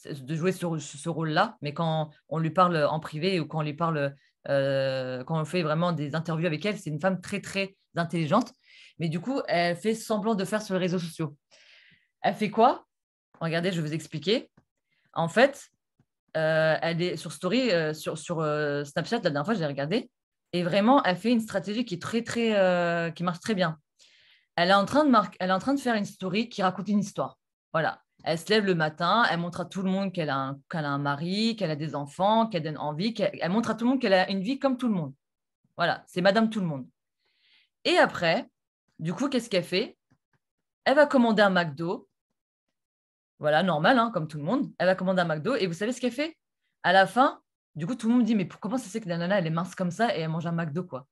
de jouer sur ce rôle-là. Mais quand on lui parle en privé ou quand on lui parle, quand on fait vraiment des interviews avec elle, c'est une femme très, très intelligente. Mais du coup, elle fait semblant de faire sur les réseaux sociaux. Elle fait quoi? Regardez, je vais vous expliquer. En fait, elle est sur Story, sur Snapchat, la dernière fois, je l'ai regardée. Et vraiment, elle fait une stratégie qui est très, très, qui marche très bien. Elle est en train de faire une story qui raconte une histoire. Voilà. Elle se lève le matin, elle montre à tout le monde qu'elle a un mari, qu'elle a des enfants, qu'elle donne envie, elle montre à tout le monde qu'elle a une vie comme tout le monde. Voilà, c'est Madame Tout le Monde. Et après, du coup, qu'est-ce qu'elle fait? Elle va commander un McDo. Voilà, normal, hein, comme tout le monde. Elle va commander un McDo et vous savez ce qu'elle fait? À la fin, du coup, tout le monde dit, mais comment ça se fait que la nana, elle est mince comme ça et elle mange un McDo, quoi?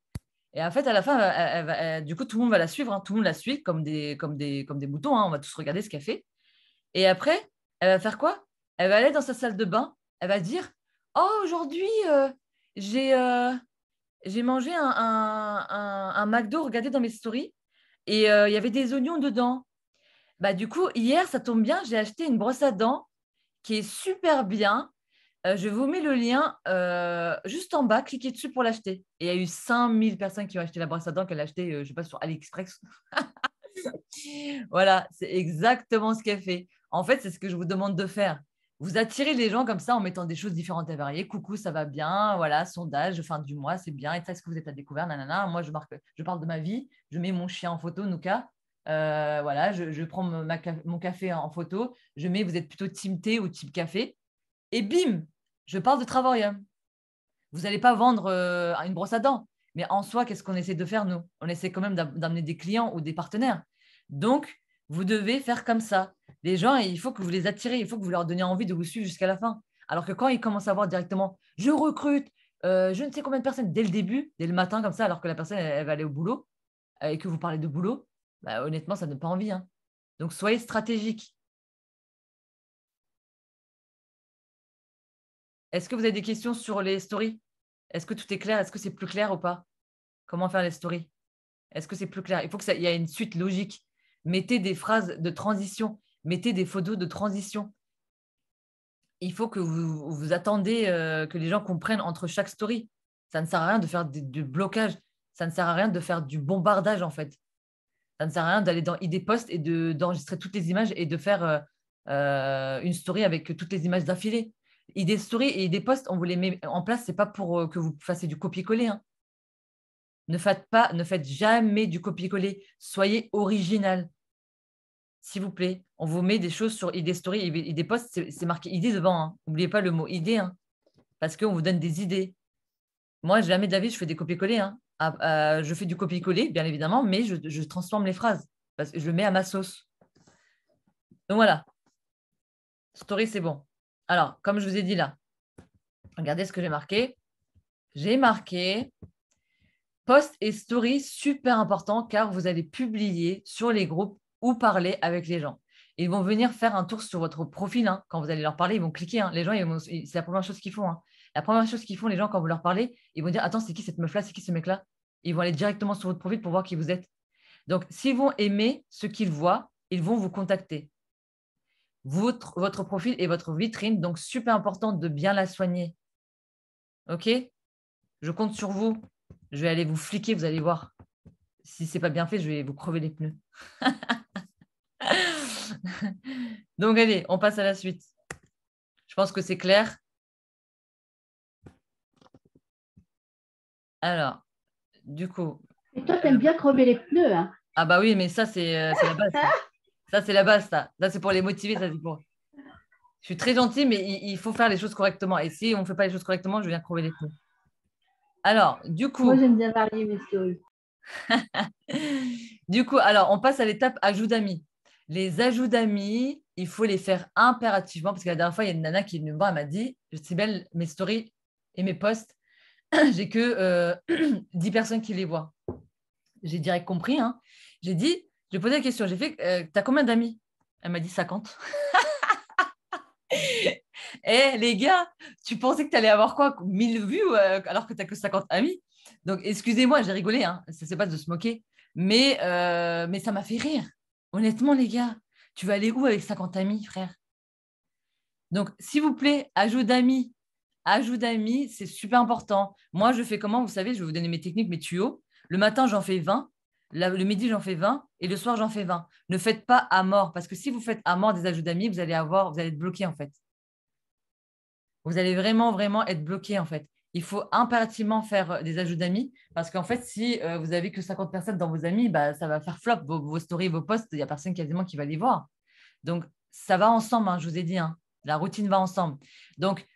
Et en fait, à la fin, du coup, tout le monde va la suivre. Hein. Tout le monde la suit comme des moutons. Hein. On va tous regarder ce qu'elle fait. Et après, elle va faire quoi? Elle va aller dans sa salle de bain. Elle va dire, oh, aujourd'hui, j'ai j'ai mangé un McDo, regardez dans mes stories, et il y avait des oignons dedans. Bah, du coup, hier, ça tombe bien, j'ai acheté une brosse à dents qui est super bien. Je vous mets le lien juste en bas, cliquez dessus pour l'acheter. Et il y a eu 5000 personnes qui ont acheté la brosse à dents qu'elle a achetée, je ne sais pas, sur AliExpress. Voilà, c'est exactement ce qu'elle fait. En fait, c'est ce que je vous demande de faire. Vous attirez les gens comme ça en mettant des choses différentes et variées. Coucou, ça va bien. Voilà, sondage, fin du mois, c'est bien. Et ça, est-ce que vous êtes à découvert? Nanana. Moi, je parle de ma vie. Je mets mon chien en photo, Nuka. Voilà, je prends mon café en photo. Je mets, vous êtes plutôt team thé ou team café. Et bim, je parle de Travarium. Vous n'allez pas vendre une brosse à dents. Mais en soi, qu'est-ce qu'on essaie de faire, nous? On essaie quand même d'amener des clients ou des partenaires. Donc, vous devez faire comme ça. Les gens, il faut que vous les attirez, il faut que vous leur donniez envie de vous suivre jusqu'à la fin. Alors que quand ils commencent à voir directement, je recrute, je ne sais combien de personnes dès le début, dès le matin, comme ça, alors que la personne, elle va aller au boulot, et que vous parlez de boulot, bah, honnêtement, ça ne donne pas envie. Hein. Donc, soyez stratégique. Est-ce que vous avez des questions sur les stories? Est-ce que tout est clair? Est-ce que c'est plus clair ou pas? Comment faire les stories? Est-ce que c'est plus clair? Il faut qu'il y ait une suite logique. Mettez des phrases de transition. Mettez des photos de transition. il faut que vous attendez que les gens comprennent entre chaque story. Ça ne sert à rien de faire du blocage. Ça ne sert à rien de faire du bombardage, en fait. Ça ne sert à rien d'aller dans ID Post et d'enregistrer toutes les images et de faire une story avec toutes les images d'affilée. ID Story et ID Post, on vous les met en place, ce n'est pas pour que vous fassiez du copier-coller. Hein. Ne faites jamais du copier-coller. Soyez original, s'il vous plaît. On vous met des choses sur ID Story et ID Post, c'est marqué ID devant. Hein. N'oubliez pas le mot ID, hein, parce qu'on vous donne des idées. Moi, jamais de la vie, je fais des copier-coller. Hein. Je fais du copier-coller, bien évidemment, mais je transforme les phrases parce que je le mets à ma sauce. Donc voilà, story, c'est bon. Alors, comme je vous ai dit là, regardez ce que j'ai marqué. J'ai marqué post et story, super important car vous allez publier sur les groupes ou parler avec les gens. Ils vont venir faire un tour sur votre profil. Hein. Quand vous allez leur parler, ils vont cliquer. Hein. Les gens, c'est la première chose qu'ils font. Hein. La première chose qu'ils font, les gens, quand vous leur parlez, ils vont dire attends, c'est qui cette meuf-là, c'est qui ce mec-là. Ils vont aller directement sur votre profil pour voir qui vous êtes. Donc, s'ils vont aimer ce qu'ils voient, ils vont vous contacter. Votre profil est votre vitrine, donc super important de bien la soigner. OK? Je compte sur vous. Je vais aller vous fliquer, vous allez voir. Si ce n'est pas bien fait, je vais vous crever les pneus. Donc, allez, on passe à la suite. Je pense que c'est clair. Alors, du coup. Et toi, tu aimes bien crever les pneus, hein? Ah bah oui, mais ça, c'est la base. Ça, c'est la base, ça. Ça, c'est pour les motiver, ça, c'est pour. Je suis très gentille, mais il faut faire les choses correctement. Et si on ne fait pas les choses correctement, je viens crever les pneus. Alors, du coup. Moi, j'aime bien varier mes stories. Du coup, alors, on passe à l'étape ajout d'amis. Les ajouts d'amis, il faut les faire impérativement parce que la dernière fois, il y a une nana qui est venue me voir, elle m'a dit Cybèle, mes stories et mes posts, j'ai que 10 personnes qui les voient. J'ai direct compris. Hein. J'ai posé la question, j'ai fait t'as combien d'amis? Elle m'a dit 50. Eh les gars, tu pensais que tu allais avoir quoi 1000 vues alors que tu n'as que 50 amis? Donc, excusez-moi, j'ai rigolé, hein. Ça c'est pas de se moquer, mais ça m'a fait rire. Honnêtement, les gars, tu vas aller où avec 50 amis, frère? Donc, s'il vous plaît, ajout d'amis. Ajout d'amis, c'est super important. Moi, je fais comment? Vous savez, je vais vous donner mes techniques, mes tuyaux. Le matin, j'en fais 20. Le midi, j'en fais 20. Et le soir, j'en fais 20. Ne faites pas à mort, parce que si vous faites à mort des ajouts d'amis, vous allez être bloqué, en fait. Vous allez vraiment, vraiment être bloqué, en fait. Il faut impérativement faire des ajouts d'amis parce qu'en fait, si vous n'avez que 50 personnes dans vos amis, bah, ça va faire flop. Vos stories, vos posts, il n'y a personne quasiment qui va les voir. Donc, ça va ensemble, hein, je vous ai dit. Hein. La routine va ensemble. Donc,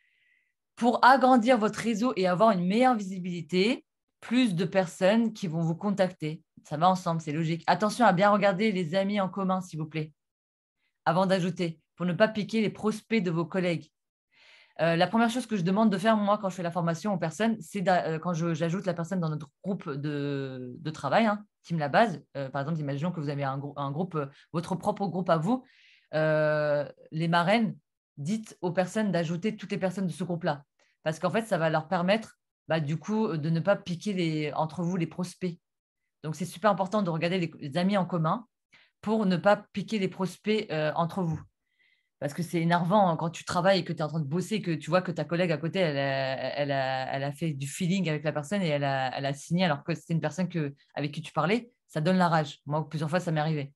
pour agrandir votre réseau et avoir une meilleure visibilité, plus de personnes qui vont vous contacter. Ça va ensemble, c'est logique. Attention à bien regarder les amis en commun, s'il vous plaît, avant d'ajouter, pour ne pas piquer les prospects de vos collègues. La première chose que je demande de faire, moi, quand je fais la formation aux personnes, c'est quand j'ajoute la personne dans notre groupe de travail, hein, Team La Base. Par exemple, imaginons que vous avez un groupe, votre propre groupe à vous. Les marraines, dites aux personnes d'ajouter toutes les personnes de ce groupe-là. Parce qu'en fait, ça va leur permettre, du coup, de ne pas piquer entre vous les prospects. Donc, c'est super important de regarder les amis en commun pour ne pas piquer les prospects entre vous. Parce que c'est énervant hein, quand tu travailles et que tu es en train de bosser et que tu vois que ta collègue à côté, elle a fait du feeling avec la personne et elle a signé alors que c'était une personne avec qui tu parlais. Ça donne la rage. Moi, plusieurs fois, ça m'est arrivé.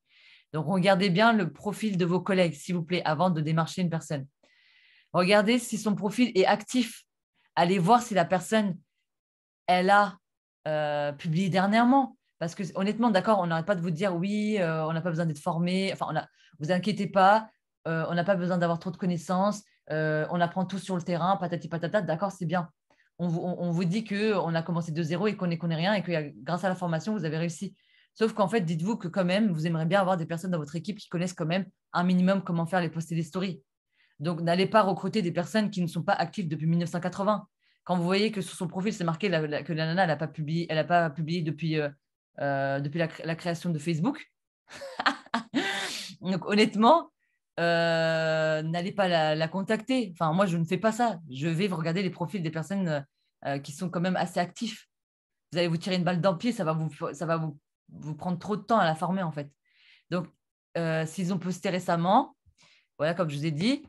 Donc, regardez bien le profil de vos collègues, s'il vous plaît, avant de démarcher une personne. Regardez si son profil est actif. Allez voir si la personne, elle a publié dernièrement. Parce que honnêtement, d'accord, on n'arrête pas de vous dire oui, on n'a pas besoin d'être formé. Enfin, vous inquiétez pas, on n'a pas besoin d'avoir trop de connaissances. On apprend tout sur le terrain, patati patata. D'accord, c'est bien. On vous dit qu'on a commencé de zéro et qu'on ne connaît rien et que grâce à la formation, vous avez réussi. Sauf qu'en fait, dites-vous que quand même, vous aimeriez bien avoir des personnes dans votre équipe qui connaissent quand même un minimum comment faire les posts et les stories. Donc, n'allez pas recruter des personnes qui ne sont pas actives depuis 1980. Quand vous voyez que sur son profil, c'est marqué que la nana, elle n'a pas publié depuis la création de Facebook. Donc, honnêtement, n'allez pas la contacter. Enfin, moi, je ne fais pas ça. Je vais regarder les profils des personnes qui sont quand même assez actifs. Vous allez vous tirer une balle dans le pied, ça va vous prendre trop de temps à la former, en fait. Donc, s'ils ont posté récemment, voilà, comme je vous ai dit,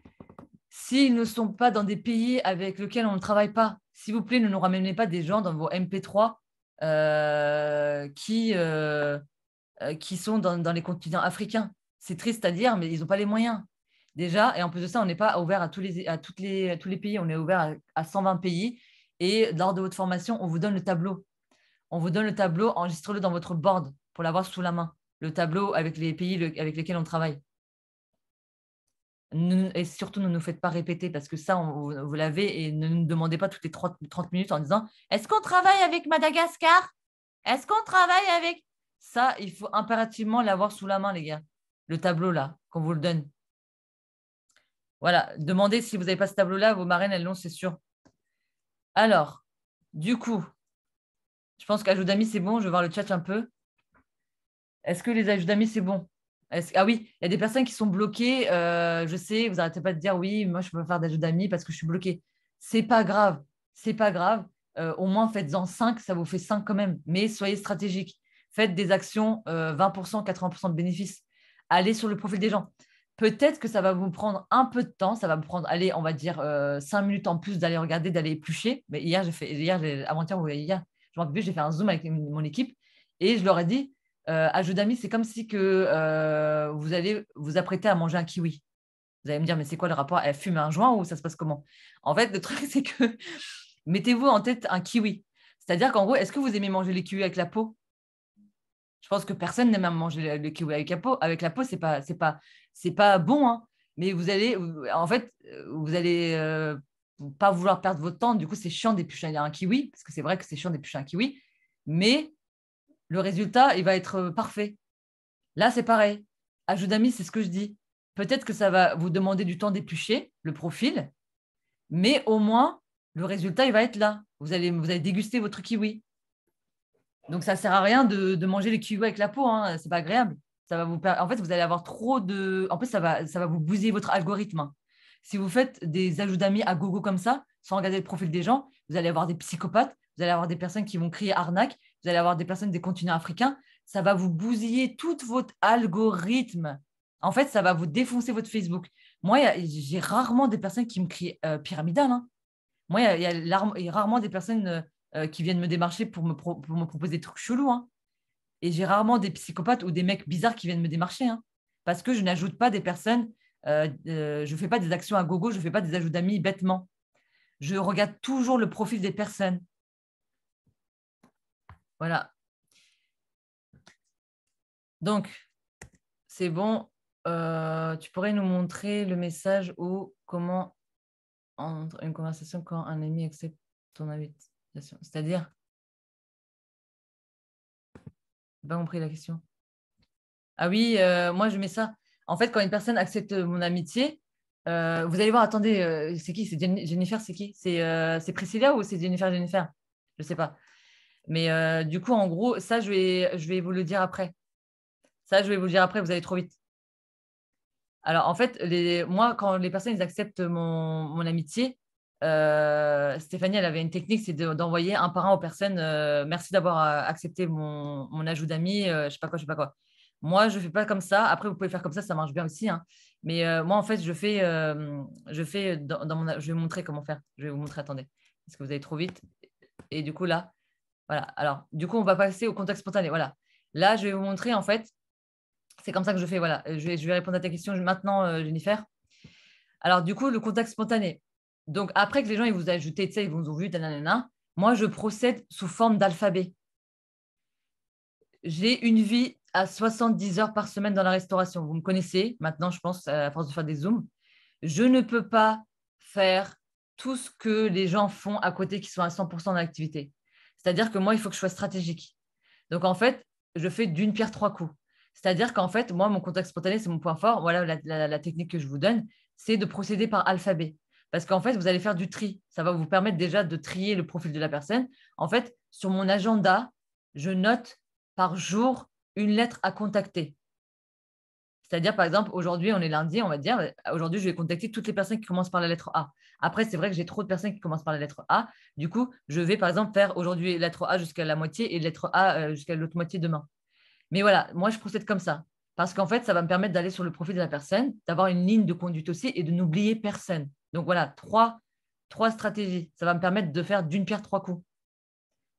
S'ils ne sont pas dans des pays avec lesquels on ne travaille pas, s'il vous plaît, ne nous ramenez pas des gens dans vos MP3 qui sont dans les continents africains. C'est triste à dire, mais ils n'ont pas les moyens. Déjà, et en plus de ça, on n'est pas ouvert à tous les pays, on est ouvert à 120 pays. Et lors de votre formation, on vous donne le tableau. On vous donne le tableau, enregistrez-le dans votre board pour l'avoir sous la main. Le tableau avec les pays avec lesquels on travaille. Et surtout, ne nous faites pas répéter parce que ça, vous l'avez et ne nous demandez pas toutes les 30 minutes en disant « Est-ce qu'on travaille avec Madagascar? Est-ce qu'on travaille avec… » Ça, il faut impérativement l'avoir sous la main, les gars. Le tableau, là, qu'on vous le donne. Voilà, demandez si vous n'avez pas ce tableau-là, vos marraines, elles l'ont, c'est sûr. Alors, du coup, je pense qu'ajout d'amis, c'est bon. Je vais voir le chat un peu. Est-ce que les ajouts d'amis, c'est bon? Ah oui, il y a des personnes qui sont bloquées. Je sais, vous n'arrêtez pas de dire oui, moi, je ne peux pas faire d'ajout d'amis parce que je suis bloquée. Ce n'est pas grave. C'est pas grave. Au moins, faites-en 5, ça vous fait 5 quand même. Mais soyez stratégique. Faites des actions 20%, 80% de bénéfices. Allez sur le profil des gens. Peut-être que ça va vous prendre un peu de temps. Ça va me prendre, allez, on va dire 5 minutes en plus d'aller regarder, d'aller éplucher. Mais avant-hier, vous voyez, hier, je me rappelle plus, j'ai fait un Zoom avec mon équipe et je leur ai dit, ajout d'amis, c'est comme si que, vous allez vous apprêter à manger un kiwi. Vous allez me dire, mais c'est quoi le rapport? Elle fume un joint ou ça se passe comment? En fait, le truc, c'est que mettez-vous en tête un kiwi. C'est-à-dire qu'en gros, est-ce que vous aimez manger les kiwis avec la peau? Je pense que personne n'aime manger le kiwi avec la peau. Avec la peau, c'est pas bon. Hein. Mais vous allez pas vouloir perdre votre temps. Du coup, c'est chiant d'éplucher un kiwi, parce que c'est vrai que c'est chiant d'éplucher un kiwi. Mais le résultat, il va être parfait. Là, c'est pareil. Ajout d'amis, c'est ce que je dis. Peut-être que ça va vous demander du temps d'éplucher le profil, mais au moins, le résultat, il va être là. Vous allez déguster votre kiwi. Donc, ça ne sert à rien de manger les kiwis avec la peau. Hein. Ce n'est pas agréable. Ça va en fait, vous allez avoir trop de… En plus, ça va vous bousiller votre algorithme. Hein. Si vous faites des ajouts d'amis à gogo comme ça, sans regarder le profil des gens, vous allez avoir des psychopathes, vous allez avoir des personnes qui vont crier arnaque, vous allez avoir des personnes des continents africains. Ça va vous bousiller tout votre algorithme. En fait, ça va vous défoncer votre Facebook. Moi, j'ai rarement des personnes qui me crient pyramidal. Hein. Moi, il y a rarement des personnes qui viennent me démarcher pour me proposer des trucs chelous. Hein. Et j'ai rarement des psychopathes ou des mecs bizarres qui viennent me démarcher. Hein. Parce que je n'ajoute pas des personnes, je ne fais pas des actions à gogo, je ne fais pas des ajouts d'amis bêtement. Je regarde toujours le profil des personnes. Voilà. Donc, c'est bon. Tu pourrais nous montrer le message ou comment entre une conversation quand un ami accepte ton invitation. C'est-à-dire, je n'ai pas compris la question. Ah oui, moi je mets ça. En fait, quand une personne accepte mon amitié, vous allez voir, attendez, c'est qui? C'est Jennifer, c'est qui? C'est Priscilla ou c'est Jennifer? Je ne sais pas. Mais du coup, en gros, ça, je vais vous le dire après. Ça, je vais vous le dire après, vous allez trop vite. Alors, en fait, moi, quand les personnes ils acceptent mon amitié, Stéphanie, elle avait une technique, c'est d'envoyer un par un aux personnes merci d'avoir accepté mon ajout d'amis, je ne sais pas quoi, je ne sais pas quoi. Moi, je ne fais pas comme ça. Après, vous pouvez faire comme ça marche bien aussi. Hein. Mais moi, en fait, je fais je vais vous montrer comment faire. Je vais vous montrer, attendez, parce que vous allez trop vite. Et du coup, là, voilà. Alors, du coup, on va passer au contact spontané. Voilà. Là, je vais vous montrer, en fait, c'est comme ça que je fais. Voilà. Je vais répondre à ta question maintenant, Jennifer. Alors, du coup, le contact spontané. Donc, après que les gens ils vous ajoutent, ils vous ont vu, nanana, moi, je procède sous forme d'alphabet. J'ai une vie à 70 heures par semaine dans la restauration. Vous me connaissez maintenant, je pense, à force de faire des Zooms. Je ne peux pas faire tout ce que les gens font à côté qui sont à 100% dans l'activité. C'est-à-dire que moi, il faut que je sois stratégique. Donc, en fait, je fais d'une pierre trois coups. C'est-à-dire qu'en fait, moi, mon contact spontané, c'est mon point fort. Voilà la technique que je vous donne, c'est de procéder par alphabet. Parce qu'en fait, vous allez faire du tri. Ça va vous permettre déjà de trier le profil de la personne. En fait, sur mon agenda, je note par jour une lettre à contacter. C'est-à-dire, par exemple, aujourd'hui, on est lundi, on va dire, aujourd'hui, je vais contacter toutes les personnes qui commencent par la lettre A. Après, c'est vrai que j'ai trop de personnes qui commencent par la lettre A. Du coup, je vais, par exemple, faire aujourd'hui lettre A jusqu'à la moitié et lettre A jusqu'à l'autre moitié demain. Mais voilà, moi, je procède comme ça. Parce qu'en fait, ça va me permettre d'aller sur le profil de la personne, d'avoir une ligne de conduite aussi et de n'oublier personne. Donc voilà, trois stratégies. Ça va me permettre de faire d'une pierre trois coups.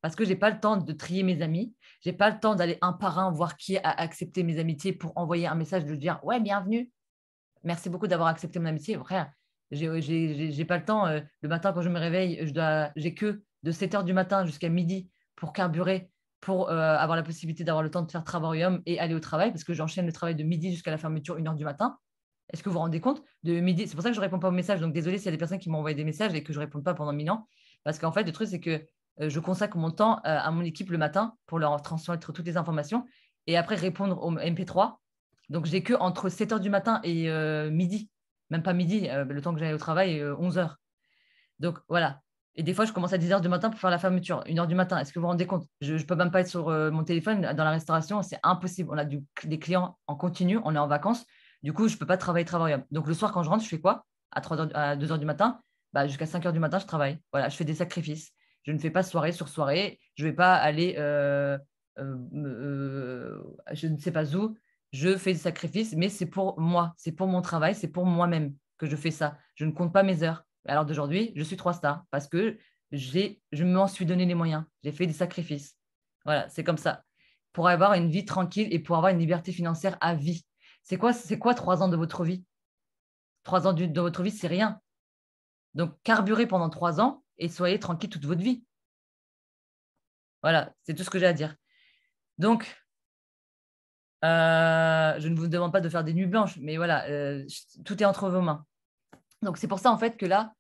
Parce que je n'ai pas le temps de trier mes amis. Je n'ai pas le temps d'aller un par un voir qui a accepté mes amitiés pour envoyer un message de dire « Ouais, bienvenue. Merci beaucoup d'avoir accepté mon amitié. » Frère, j'ai pas le temps. Le matin, quand je me réveille, j'ai que de 7 h du matin jusqu'à midi pour carburer, pour avoir la possibilité d'avoir le temps de faire Travarium et aller au travail, parce que j'enchaîne le travail de midi jusqu'à la fermeture, 1 h du matin. Est-ce que vous vous rendez compte de midi? C'est pour ça que je ne réponds pas aux messages. Donc, désolé s'il y a des personnes qui m'ont envoyé des messages et que je ne réponds pas pendant 1000 ans. Parce qu'en fait, le truc, c'est que je consacre mon temps à mon équipe le matin pour leur transmettre toutes les informations et après répondre au MP3. Donc, j'ai que entre 7 h du matin et midi, même pas midi, le temps que j'aille au travail, 11 h. Donc, voilà. Et des fois, je commence à 10 h du matin pour faire la fermeture, 1 h du matin. Est-ce que vous vous rendez compte? Je ne peux même pas être sur mon téléphone dans la restauration, c'est impossible. On a des clients en continu, on est en vacances. Du coup, je ne peux pas travailler. Donc, le soir, quand je rentre, je fais quoi? À 2 h du matin, jusqu'à 5 h du matin, je travaille. Voilà, je fais des sacrifices. Je ne fais pas soirée sur soirée. Je ne vais pas aller, je ne sais pas où. Je fais des sacrifices, mais c'est pour moi, c'est pour mon travail, c'est pour moi-même que je fais ça. Je ne compte pas mes heures. Alors d'aujourd'hui, je suis 3 stars parce que je m'en suis donné les moyens. J'ai fait des sacrifices. Voilà, c'est comme ça. Pour avoir une vie tranquille et pour avoir une liberté financière à vie. C'est quoi 3 ans de votre vie? 3 ans de votre vie, c'est rien. Donc, carburez pendant 3 ans et soyez tranquille toute votre vie. Voilà, c'est tout ce que j'ai à dire. Donc, je ne vous demande pas de faire des nuits blanches, mais voilà, tout est entre vos mains. Donc, c'est pour ça, en fait, que là,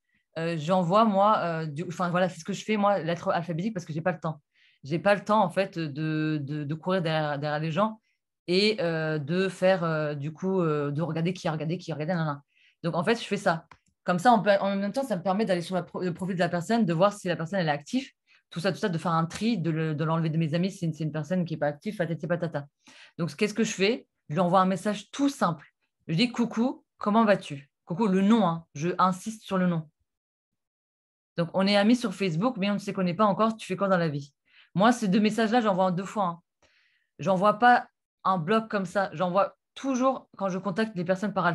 j'envoie, moi, voilà, c'est ce que je fais, moi, lettre alphabétique, parce que je n'ai pas le temps. Je n'ai pas le temps, en fait, de courir derrière les gens et de faire, du coup, de regarder qui a regardé, nanana. Donc, en fait, je fais ça. Comme ça, en même temps, ça me permet d'aller sur le profil de la personne, de voir si la personne elle est active, tout ça, de faire un tri, de l'enlever de mes amis si c'est une personne qui n'est pas active, patati patata. Donc, qu'est-ce que je fais? Je lui envoie un message tout simple. Je dis coucou, comment vas-tu? Coucou, le nom, hein. Je insiste sur le nom. Donc, on est amis sur Facebook, mais on ne se connaît pas encore. Tu fais quoi dans la vie? Moi, ces 2 messages-là, j'envoie en 2 fois. Hein. J'envoie pas un bloc comme ça. J'envoie toujours, quand je contacte les personnes par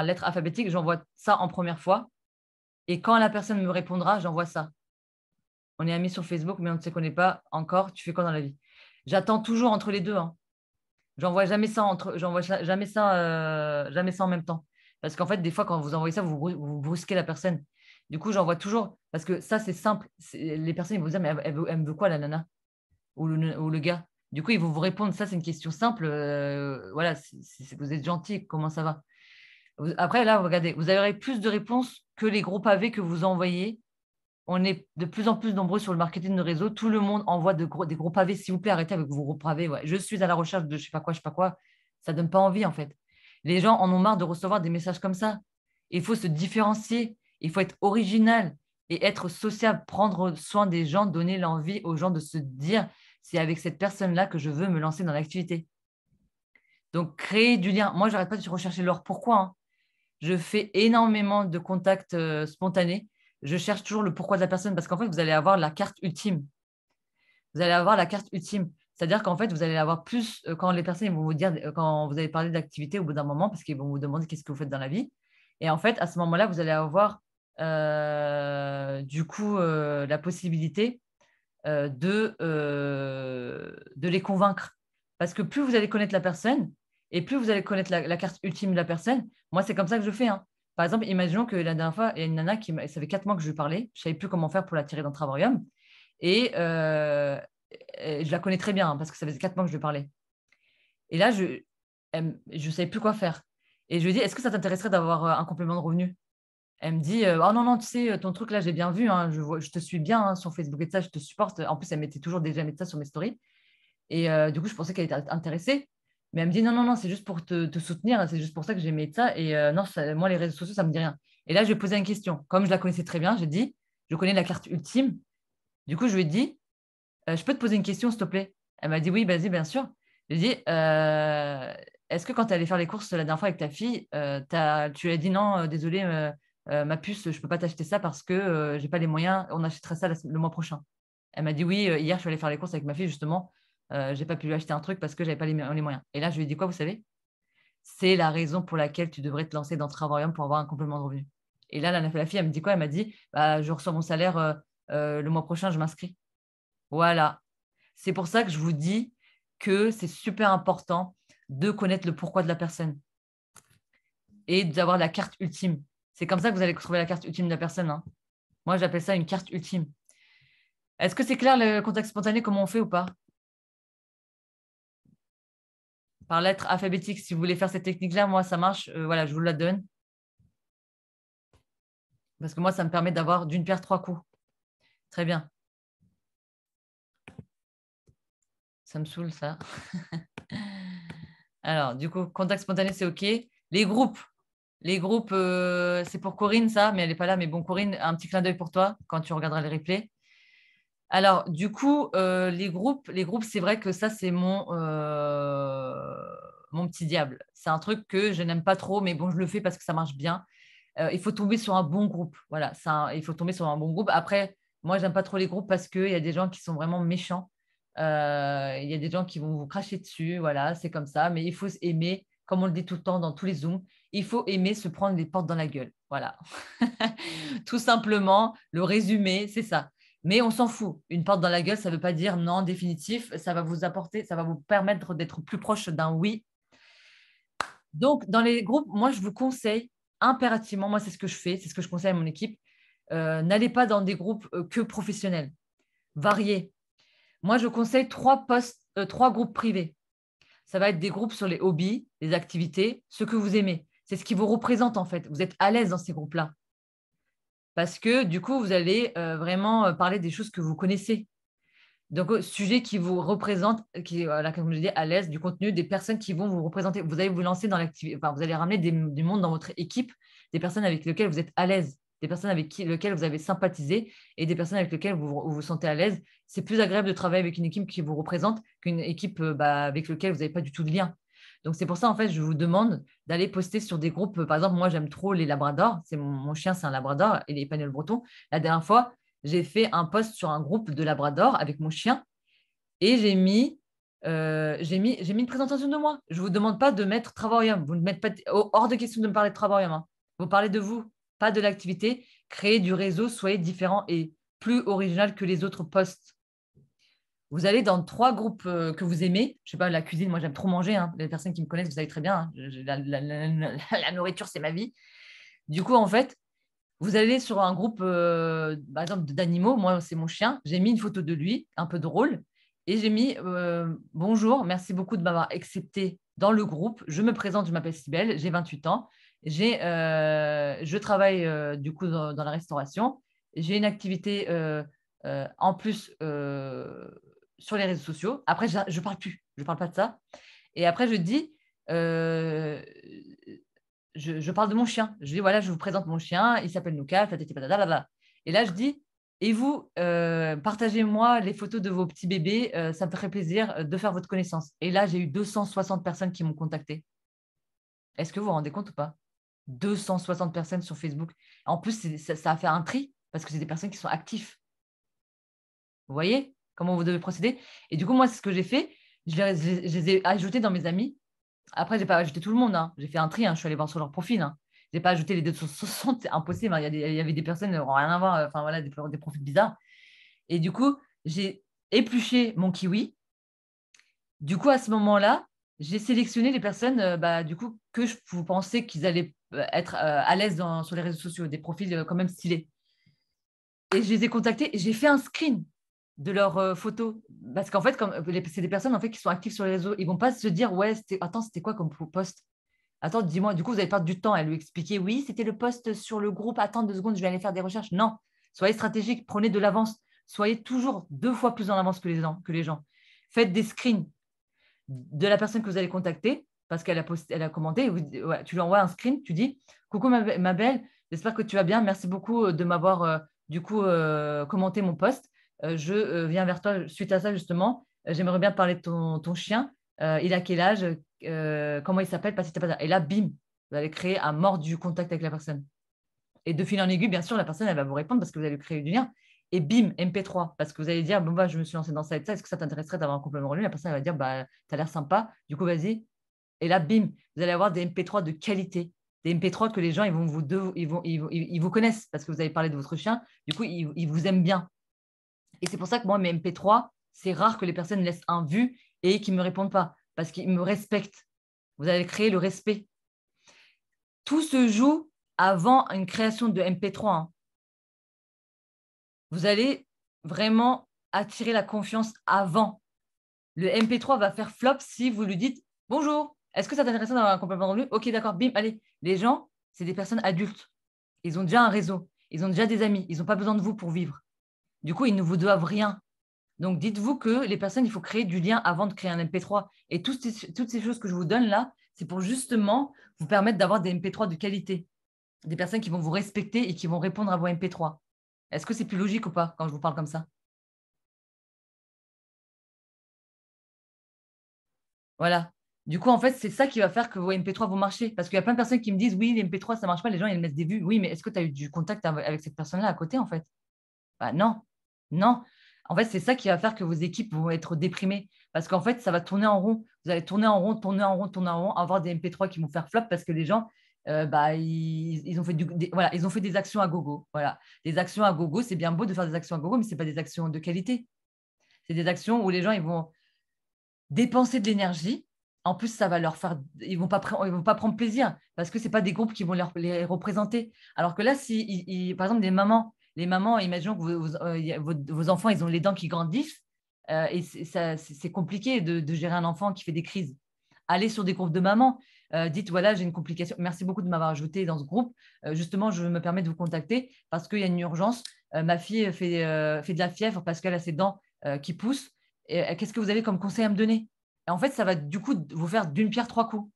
lettre alphabétique, j'envoie ça en première fois. Et quand la personne me répondra, j'envoie ça. On est amis sur Facebook, mais on ne se connaît pas encore. Tu fais quoi dans la vie? J'attends toujours entre les deux. Hein. J'envoie jamais ça jamais ça en même temps. Parce qu'en fait, des fois, quand vous envoyez ça, vous brusquez la personne. Du coup, j'envoie toujours, parce que ça, c'est simple. Les personnes, ils vont vous dire, mais elle me veut quoi, la nana ou le gars? Du coup, ils vont vous répondre, ça, c'est une question simple. Voilà, vous êtes gentil, comment ça va? Après, là, regardez, vous aurez plus de réponses que les gros pavés que vous envoyez. On est de plus en plus nombreux sur le marketing de réseau. Tout le monde envoie des gros pavés. S'il vous plaît, arrêtez avec vos gros pavés. Ouais. Je suis à la recherche de je sais pas quoi. Ça ne donne pas envie, en fait. Les gens en ont marre de recevoir des messages comme ça. Il faut se différencier. Il faut être original et être sociable, prendre soin des gens, donner l'envie aux gens de se dire c'est avec cette personne-là que je veux me lancer dans l'activité. Donc, créer du lien. Moi, je n'arrête pas de rechercher leur pourquoi. Hein. Je fais énormément de contacts spontanés. Je cherche toujours le pourquoi de la personne parce qu'en fait, vous allez avoir la carte ultime. Vous allez avoir la carte ultime. C'est-à-dire qu'en fait, vous allez avoir plus quand les personnes vont vous dire, quand vous allez parler d'activité au bout d'un moment, parce qu'ils vont vous demander qu'est-ce que vous faites dans la vie. Et en fait, à ce moment-là, vous allez avoir du coup la possibilité de les convaincre. Parce que plus vous allez connaître la personne et plus vous allez connaître la carte ultime de la personne, moi, c'est comme ça que je fais. Hein. Par exemple, imaginons que la dernière fois, il y a une nana ça fait 4 mois que je lui parlais, je ne savais plus comment faire pour la tirer dans le Travarium. Et je la connais très bien hein, parce que ça faisait 4 mois que je lui parlais. Et là, je ne savais plus quoi faire. Et je lui ai dit, est-ce que ça t'intéresserait d'avoir un complément de revenu? Elle me dit, oh non, non, tu sais, ton truc là, j'ai bien vu, hein, je te suis bien hein, sur Facebook et ça, je te supporte. En plus, elle mettait toujours déjà mettre ça sur mes stories. Et du coup, je pensais qu'elle était intéressée. Mais elle me dit, non, non, non, c'est juste pour te soutenir, c'est juste pour ça que j'ai mis ça. Et non, moi, les réseaux sociaux, ça ne me dit rien. Et là, je lui ai posé une question. Comme je la connaissais très bien, j'ai dit, je connais la carte ultime. Du coup, je lui ai dit, je peux te poser une question, s'il te plaît? Elle m'a dit, oui, vas-y, bien sûr. Je lui ai dit, est-ce que quand tu allais faire les courses la dernière fois avec ta fille, tu lui as dit non, désolé, ma puce, je ne peux pas t'acheter ça parce que je n'ai pas les moyens, on achètera ça le mois prochain. Elle m'a dit, oui, hier, je suis allée faire les courses avec ma fille, justement, je n'ai pas pu lui acheter un truc parce que je n'avais pas les moyens. Et là, je lui ai dit quoi, vous savez? C'est la raison pour laquelle tu devrais te lancer dans Travarium pour avoir un complément de revenu. Et là, la fille, elle me dit quoi? Elle m'a dit, bah, je reçois mon salaire le mois prochain, je m'inscris. Voilà. C'est pour ça que je vous dis que c'est super important de connaître le pourquoi de la personne et d'avoir la carte ultime. C'est comme ça que vous allez trouver la carte ultime de la personne, hein. Moi, j'appelle ça une carte ultime. Est-ce que c'est clair le contact spontané, comment on fait ou pas? Par lettre alphabétique, si vous voulez faire cette technique-là, moi, ça marche. Voilà, je vous la donne. Parce que moi, ça me permet d'avoir d'une pierre trois coups. Très bien. Ça me saoule, ça. Alors, du coup, contact spontané, c'est OK. Les groupes, c'est pour Corinne, ça, mais elle n'est pas là. Mais bon, Corinne, un petit clin d'œil pour toi quand tu regarderas les replays. Alors, du coup, les groupes, c'est vrai que ça, c'est mon petit diable. C'est un truc que je n'aime pas trop, mais bon, je le fais parce que ça marche bien. Il faut tomber sur un bon groupe. Voilà, il faut tomber sur un bon groupe. Après, moi, je n'aime pas trop les groupes parce qu'il y a des gens qui sont vraiment méchants. Il y a des gens qui vont vous cracher dessus. Voilà, c'est comme ça. Mais il faut aimer, comme on le dit tout le temps dans tous les Zooms, il faut aimer se prendre les portes dans la gueule. Voilà. Tout simplement, le résumé, c'est ça. Mais on s'en fout. Une porte dans la gueule, ça ne veut pas dire non définitif. Ça va vous apporter, ça va vous permettre d'être plus proche d'un oui. Donc, dans les groupes, moi, je vous conseille impérativement, moi, c'est ce que je fais, c'est ce que je conseille à mon équipe, n'allez pas dans des groupes que professionnels, variés. Moi, je conseille trois groupes privés. Ça va être des groupes sur les hobbies, les activités, ce que vous aimez. C'est ce qui vous représente, en fait. Vous êtes à l'aise dans ces groupes-là. Parce que, du coup, vous allez vraiment parler des choses que vous connaissez. Donc, sujet qui vous représente, comme je dis, à l'aise, du contenu, des personnes qui vont vous représenter. Vous allez vous lancer dans l'activité, enfin, vous allez ramener du monde dans votre équipe, des personnes avec lesquelles vous êtes à l'aise, des personnes avec lesquelles vous avez sympathisé et des personnes avec lesquelles vous vous sentez à l'aise. C'est plus agréable de travailler avec une équipe qui vous représente qu'une équipe avec laquelle vous n'avez pas du tout de lien. Donc, c'est pour ça, en fait, je vous demande d'aller poster sur des groupes. Par exemple, moi, j'aime trop les labradors. Mon chien, c'est un labrador et les espagnols bretons. La dernière fois, j'ai fait un post sur un groupe de labrador avec mon chien et j'ai mis une présentation de moi. Je ne vous demande pas de mettre Travarium. Vous ne mettez pas hors de question de me parler de Travarium, hein. Vous parlez de vous, pas de l'activité. Créez du réseau, soyez différent et plus original que les autres posts. Vous allez dans trois groupes que vous aimez. Je ne sais pas, la cuisine, moi j'aime trop manger, hein. Les personnes qui me connaissent, vous savez très bien, hein. La nourriture, c'est ma vie. Du coup, en fait, vous allez sur un groupe, par exemple, d'animaux. Moi, c'est mon chien. J'ai mis une photo de lui, un peu drôle. Et j'ai mis bonjour, merci beaucoup de m'avoir accepté dans le groupe. Je me présente, je m'appelle Cybèle, j'ai 28 ans. Je travaille du coup dans la restauration. J'ai une activité en plus sur les réseaux sociaux. Après, je ne parle plus. Je ne parle pas de ça. Et après, je dis je parle de mon chien. Je dis, voilà, je vous présente mon chien, il s'appelle Nouka, tatati patata. Et là, je dis, et vous, partagez-moi les photos de vos petits bébés, ça me ferait plaisir de faire votre connaissance. Et là, j'ai eu 260 personnes qui m'ont contacté. Est-ce que vous vous rendez compte ou pas? 260 personnes sur Facebook. En plus, ça a fait un tri parce que c'est des personnes qui sont actives. Vous voyez comment vous devez procéder? Et du coup, moi, c'est ce que j'ai fait. Je les ai ajoutés dans mes amis. Après, je n'ai pas ajouté tout le monde, hein. J'ai fait un tri, hein. Je suis allée voir sur leur profil, hein. Je n'ai pas ajouté les 260, c'est impossible, hein. Il y avait des personnes qui n'ont rien à voir, enfin voilà, des profils bizarres. Et du coup, j'ai épluché mon kiwi. Du coup, à ce moment-là, j'ai sélectionné les personnes du coup, que vous pensez qu'ils allaient être à l'aise sur les réseaux sociaux, des profils quand même stylés. Et je les ai contactés et j'ai fait un screen de leurs photos. Parce qu'en fait, c'est des personnes en fait, qui sont actives sur les réseaux. Ils ne vont pas se dire, ouais, attends, c'était quoi comme post? Attends, dis-moi, du coup, vous allez perdre du temps à lui expliquer, oui, c'était le post sur le groupe, attends 2 secondes, je vais aller faire des recherches. Non, soyez stratégique, prenez de l'avance. Soyez toujours 2 fois plus en avance que les gens. Faites des screens de la personne que vous allez contacter parce qu'elle a commenté. Ouais, tu lui envoies un screen, tu dis, coucou ma belle, j'espère que tu vas bien. Merci beaucoup de m'avoir commenté mon post. Je viens vers toi suite à ça, justement. J'aimerais bien parler de ton chien. Il a quel âge? Comment il s'appelle? Et là, bim, vous allez créer un mort du contact avec la personne. Et de fil en aiguille, bien sûr, la personne, elle va vous répondre parce que vous allez créer du lien. Et bim, MP3, parce que vous allez dire, bon, bah, je me suis lancée dans ça et ça, est-ce que ça t'intéresserait d'avoir un complément revenu? La personne elle va dire, bah, tu as l'air sympa, du coup, vas-y. Et là, bim, vous allez avoir des MP3 de qualité, des MP3 que les gens ils vous connaissent parce que vous avez parlé de votre chien. Du coup, ils vous aiment bien. Et c'est pour ça que moi, mes MP3, c'est rare que les personnes laissent un vu et qu'ils ne me répondent pas parce qu'ils me respectent. Vous avez créé le respect. Tout se joue avant une création de MP3. Hein. Vous allez vraiment attirer la confiance avant. Le MP3 va faire flop si vous lui dites « Bonjour, est-ce que ça t'intéresse d'avoir un complément de revenu ?» Ok, d'accord, bim, allez. Les gens, c'est des personnes adultes. Ils ont déjà un réseau. Ils ont déjà des amis. Ils n'ont pas besoin de vous pour vivre. Du coup, ils ne vous doivent rien. Donc, dites-vous que les personnes, il faut créer du lien avant de créer un MP3. Et toutes ces choses que je vous donne là, c'est pour justement vous permettre d'avoir des MP3 de qualité. Des personnes qui vont vous respecter et qui vont répondre à vos MP3. Est-ce que c'est plus logique ou pas quand je vous parle comme ça? Voilà. Du coup, en fait, c'est ça qui va faire que vos MP3 vont marcher. Parce qu'il y a plein de personnes qui me disent, oui, les MP3, ça ne marche pas, les gens, ils mettent des vues. Oui, mais est-ce que tu as eu du contact avec cette personne-là à côté, en fait? Bah, non, non. En fait, c'est ça qui va faire que vos équipes vont être déprimées. Parce qu'en fait, ça va tourner en rond. Vous allez tourner en rond, tourner en rond, tourner en rond, avoir des MP3 qui vont faire flop parce que les gens, ils ont fait voilà, ils ont fait des actions à gogo. Voilà. Des actions à gogo, c'est bien beau de faire des actions à gogo, mais ce n'est pas des actions de qualité. C'est des actions où les gens, ils vont dépenser de l'énergie. En plus, ça va leur faire, ils vont pas prendre plaisir parce que c'est pas des groupes qui vont les représenter. Alors que là, si, par exemple, les mamans, imaginons que vos enfants, ils ont les dents qui grandissent et c'est compliqué de gérer un enfant qui fait des crises. Allez sur des groupes de mamans. Dites, voilà, j'ai une complication. Merci beaucoup de m'avoir ajouté dans ce groupe. Justement, je me permets de vous contacter parce qu'il y a une urgence. Ma fille fait de la fièvre parce qu'elle a ses dents qui poussent. Qu'est-ce que vous avez comme conseil à me donner? Et en fait, ça va du coup vous faire d'une pierre trois coups.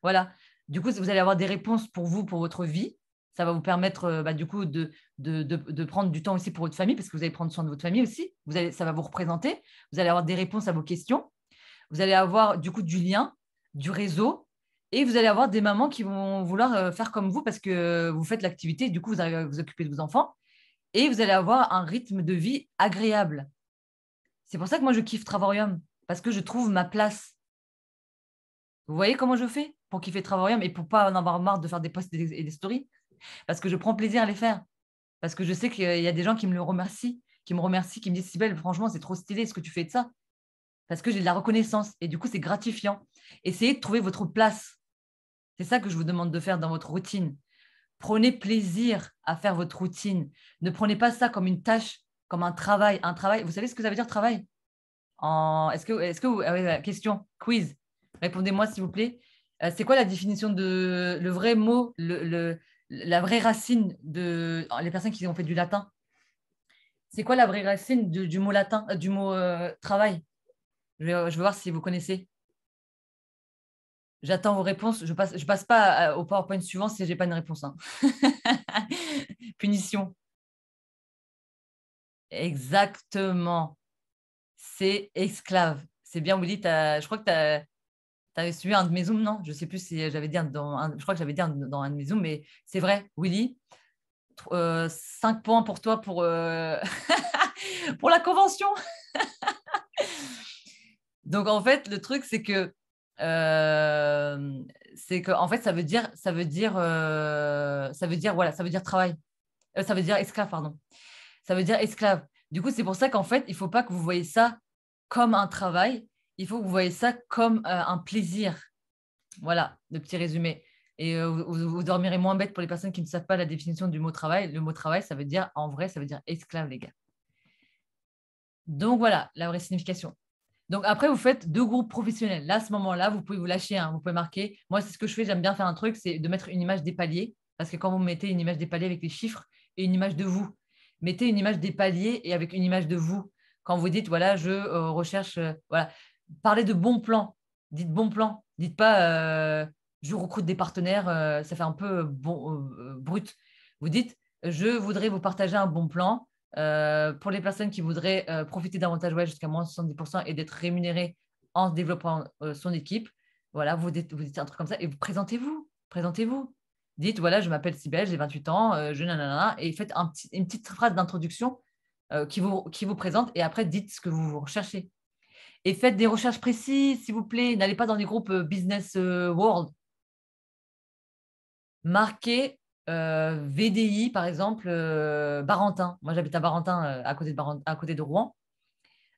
Voilà. Du coup, vous allez avoir des réponses pour vous, pour votre vie. Ça va vous permettre du coup de prendre du temps aussi pour votre famille parce que vous allez prendre soin de votre famille aussi. Ça va vous représenter. Vous allez avoir des réponses à vos questions. Vous allez avoir du coup du lien, du réseau. Et vous allez avoir des mamans qui vont vouloir faire comme vous parce que vous faites l'activité. Du coup, vous allez vous occuper de vos enfants. Et vous allez avoir un rythme de vie agréable. C'est pour ça que moi, je kiffe Travarium, parce que je trouve ma place. Vous voyez comment je fais pour kiffer Travarium et pour pas en avoir marre de faire des posts et des stories? Parce que je prends plaisir à les faire. Parce que je sais qu'il y a des gens qui me le remercient, qui me disent, Sybelle, franchement, c'est trop stylé ce que tu fais de ça. Parce que j'ai de la reconnaissance et du coup, c'est gratifiant. Essayez de trouver votre place. C'est ça que je vous demande de faire dans votre routine. Prenez plaisir à faire votre routine. Ne prenez pas ça comme une tâche, comme un travail. Un travail, vous savez ce que ça veut dire travail? Question, quiz. Répondez-moi s'il vous plaît. C'est quoi la définition de le vrai mot, la vraie racine de les personnes qui ont fait du latin? C'est quoi la vraie racine du mot latin, du mot travail? Je vais voir si vous connaissez. J'attends vos réponses. Je passe pas au PowerPoint suivant si j'ai pas une réponse. Hein. Punition. Exactement. C'est esclave. C'est bien, Willy. Je crois que tu avais suivi un de mes Zooms, non? Je ne sais plus si j'avais dit je crois que j'avais dit dans un de mes Zooms, mais c'est vrai, Willy. 5 points pour toi pour, pour la convention. Donc, en fait, le truc, en fait, voilà, ça veut dire travail. Ça veut dire esclave, pardon. Ça veut dire esclave. Du coup, c'est pour ça qu'en fait, il ne faut pas que vous voyez ça comme un travail. Il faut que vous voyez ça comme un plaisir. Voilà, le petit résumé. Et vous dormirez moins bête pour les personnes qui ne savent pas la définition du mot travail. Le mot travail, ça veut dire, en vrai, ça veut dire esclave, les gars. Donc, voilà, la vraie signification. Donc, après, vous faites 2 groupes professionnels. Là, à ce moment-là, vous pouvez vous lâcher. Hein. Vous pouvez marquer. Moi, c'est ce que je fais. J'aime bien faire un truc, c'est de mettre une image des paliers. Parce que quand vous mettez une image des paliers avec les chiffres et une image de vous, mettez une image des paliers et avec une image de vous. Quand vous dites, voilà, je recherche, voilà, parlez de bons plans. Dites bons plans. Dites pas, je recrute des partenaires, ça fait un peu brut. Vous dites, je voudrais vous partager un bon plan pour les personnes qui voudraient profiter davantage jusqu'à moins 70% et d'être rémunérées en développant son équipe. Voilà, vous dites un truc comme ça et vous présentez-vous. Présentez-vous. Dites, voilà, je m'appelle Sybelle, j'ai 28 ans, je nanana, et faites une petite phrase d'introduction qui vous présente et après, dites ce que vous recherchez. Et faites des recherches précises, s'il vous plaît. N'allez pas dans des groupes Business World. marquez VDI, par exemple, Barentin. Moi, j'habite à Barentin, à côté de Rouen.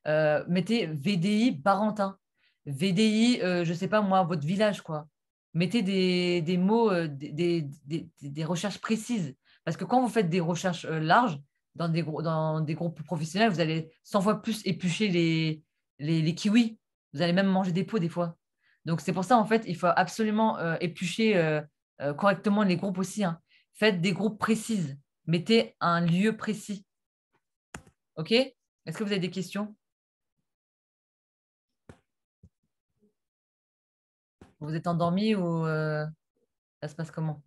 Mettez VDI Barentin. VDI, je ne sais pas moi, votre village, quoi. Mettez des mots, des recherches précises. Parce que quand vous faites des recherches larges dans des groupes professionnels, vous allez 100 fois plus éplucher les kiwis. Vous allez même manger des pots des fois. Donc, c'est pour ça, en fait, il faut absolument éplucher correctement les groupes aussi, hein. Faites des groupes précises. Mettez un lieu précis. OK? Est-ce que vous avez des questions? Vous êtes endormi ou ça se passe comment?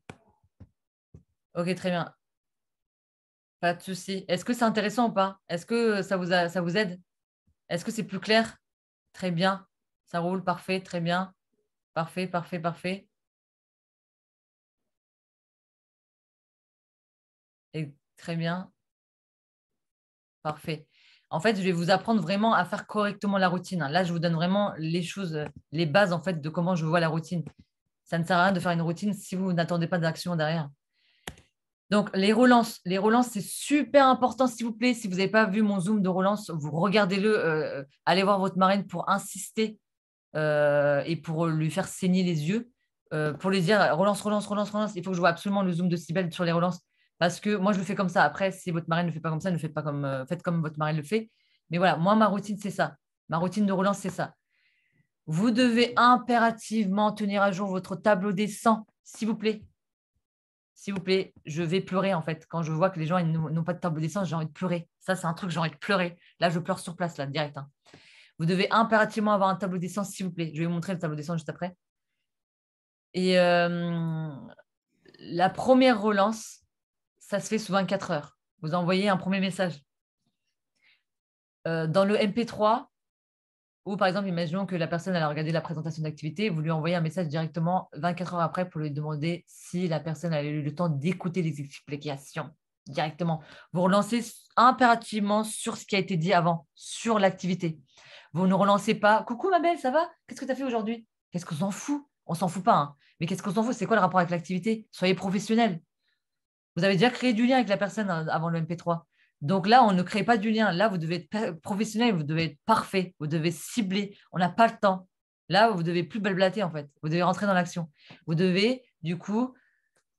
Ok, très bien. Pas de souci. Est-ce que c'est intéressant ou pas? Est-ce que ça vous aide? Est-ce que c'est plus clair? Très bien. Ça roule, parfait, très bien. Parfait, parfait, parfait. Et très bien, parfait. En fait, je vais vous apprendre vraiment à faire correctement la routine, hein. Là, je vous donne vraiment les choses, les bases en fait de comment je vois la routine. Ça ne sert à rien de faire une routine si vous n'attendez pas d'action derrière. Donc, les relances, c'est super important, s'il vous plaît. Si vous n'avez pas vu mon Zoom de relance, vous regardez-le. Allez voir votre marraine pour insister et pour lui faire saigner les yeux, pour lui dire relance, relance, relance, relance. Il faut que je vois absolument le Zoom de Cybèle sur les relances. Parce que moi, je le fais comme ça. Après, si votre marraine ne le fait pas comme ça, ne faites pas comme, faites comme votre marraine le fait. Mais voilà, moi, ma routine, c'est ça. Ma routine de relance, c'est ça. Vous devez impérativement tenir à jour votre tableau des 100, s'il vous plaît. S'il vous plaît, je vais pleurer en fait. Quand je vois que les gens n'ont pas de tableau d'essence, j'ai envie de pleurer. Ça, c'est un truc, j'ai envie de pleurer. Là, je pleure sur place, là, direct, hein. Vous devez impérativement avoir un tableau d'essence, s'il vous plaît. Je vais vous montrer le tableau d'essence juste après. Et la première relance, ça se fait sous 24 heures. Vous envoyez un premier message. Dans le MP3, ou par exemple, imaginons que la personne elle a regardé la présentation d'activité, vous lui envoyez un message directement 24 heures après pour lui demander si la personne a eu le temps d'écouter les explications directement. Vous relancez impérativement sur ce qui a été dit avant, sur l'activité. Vous ne relancez pas coucou ma belle, ça va? Qu'est-ce que tu as fait aujourd'hui? Qu'est-ce qu'on s'en fout? On s'en fout pas, hein. Mais qu'est-ce qu'on s'en fout? C'est quoi le rapport avec l'activité? Soyez professionnel. Vous avez déjà créé du lien avec la personne avant le MP3. Donc là, on ne crée pas du lien. Là, vous devez être professionnel, vous devez être parfait, vous devez cibler. On n'a pas le temps. Là, vous devez plus blablater en fait. Vous devez rentrer dans l'action. Vous devez, du coup,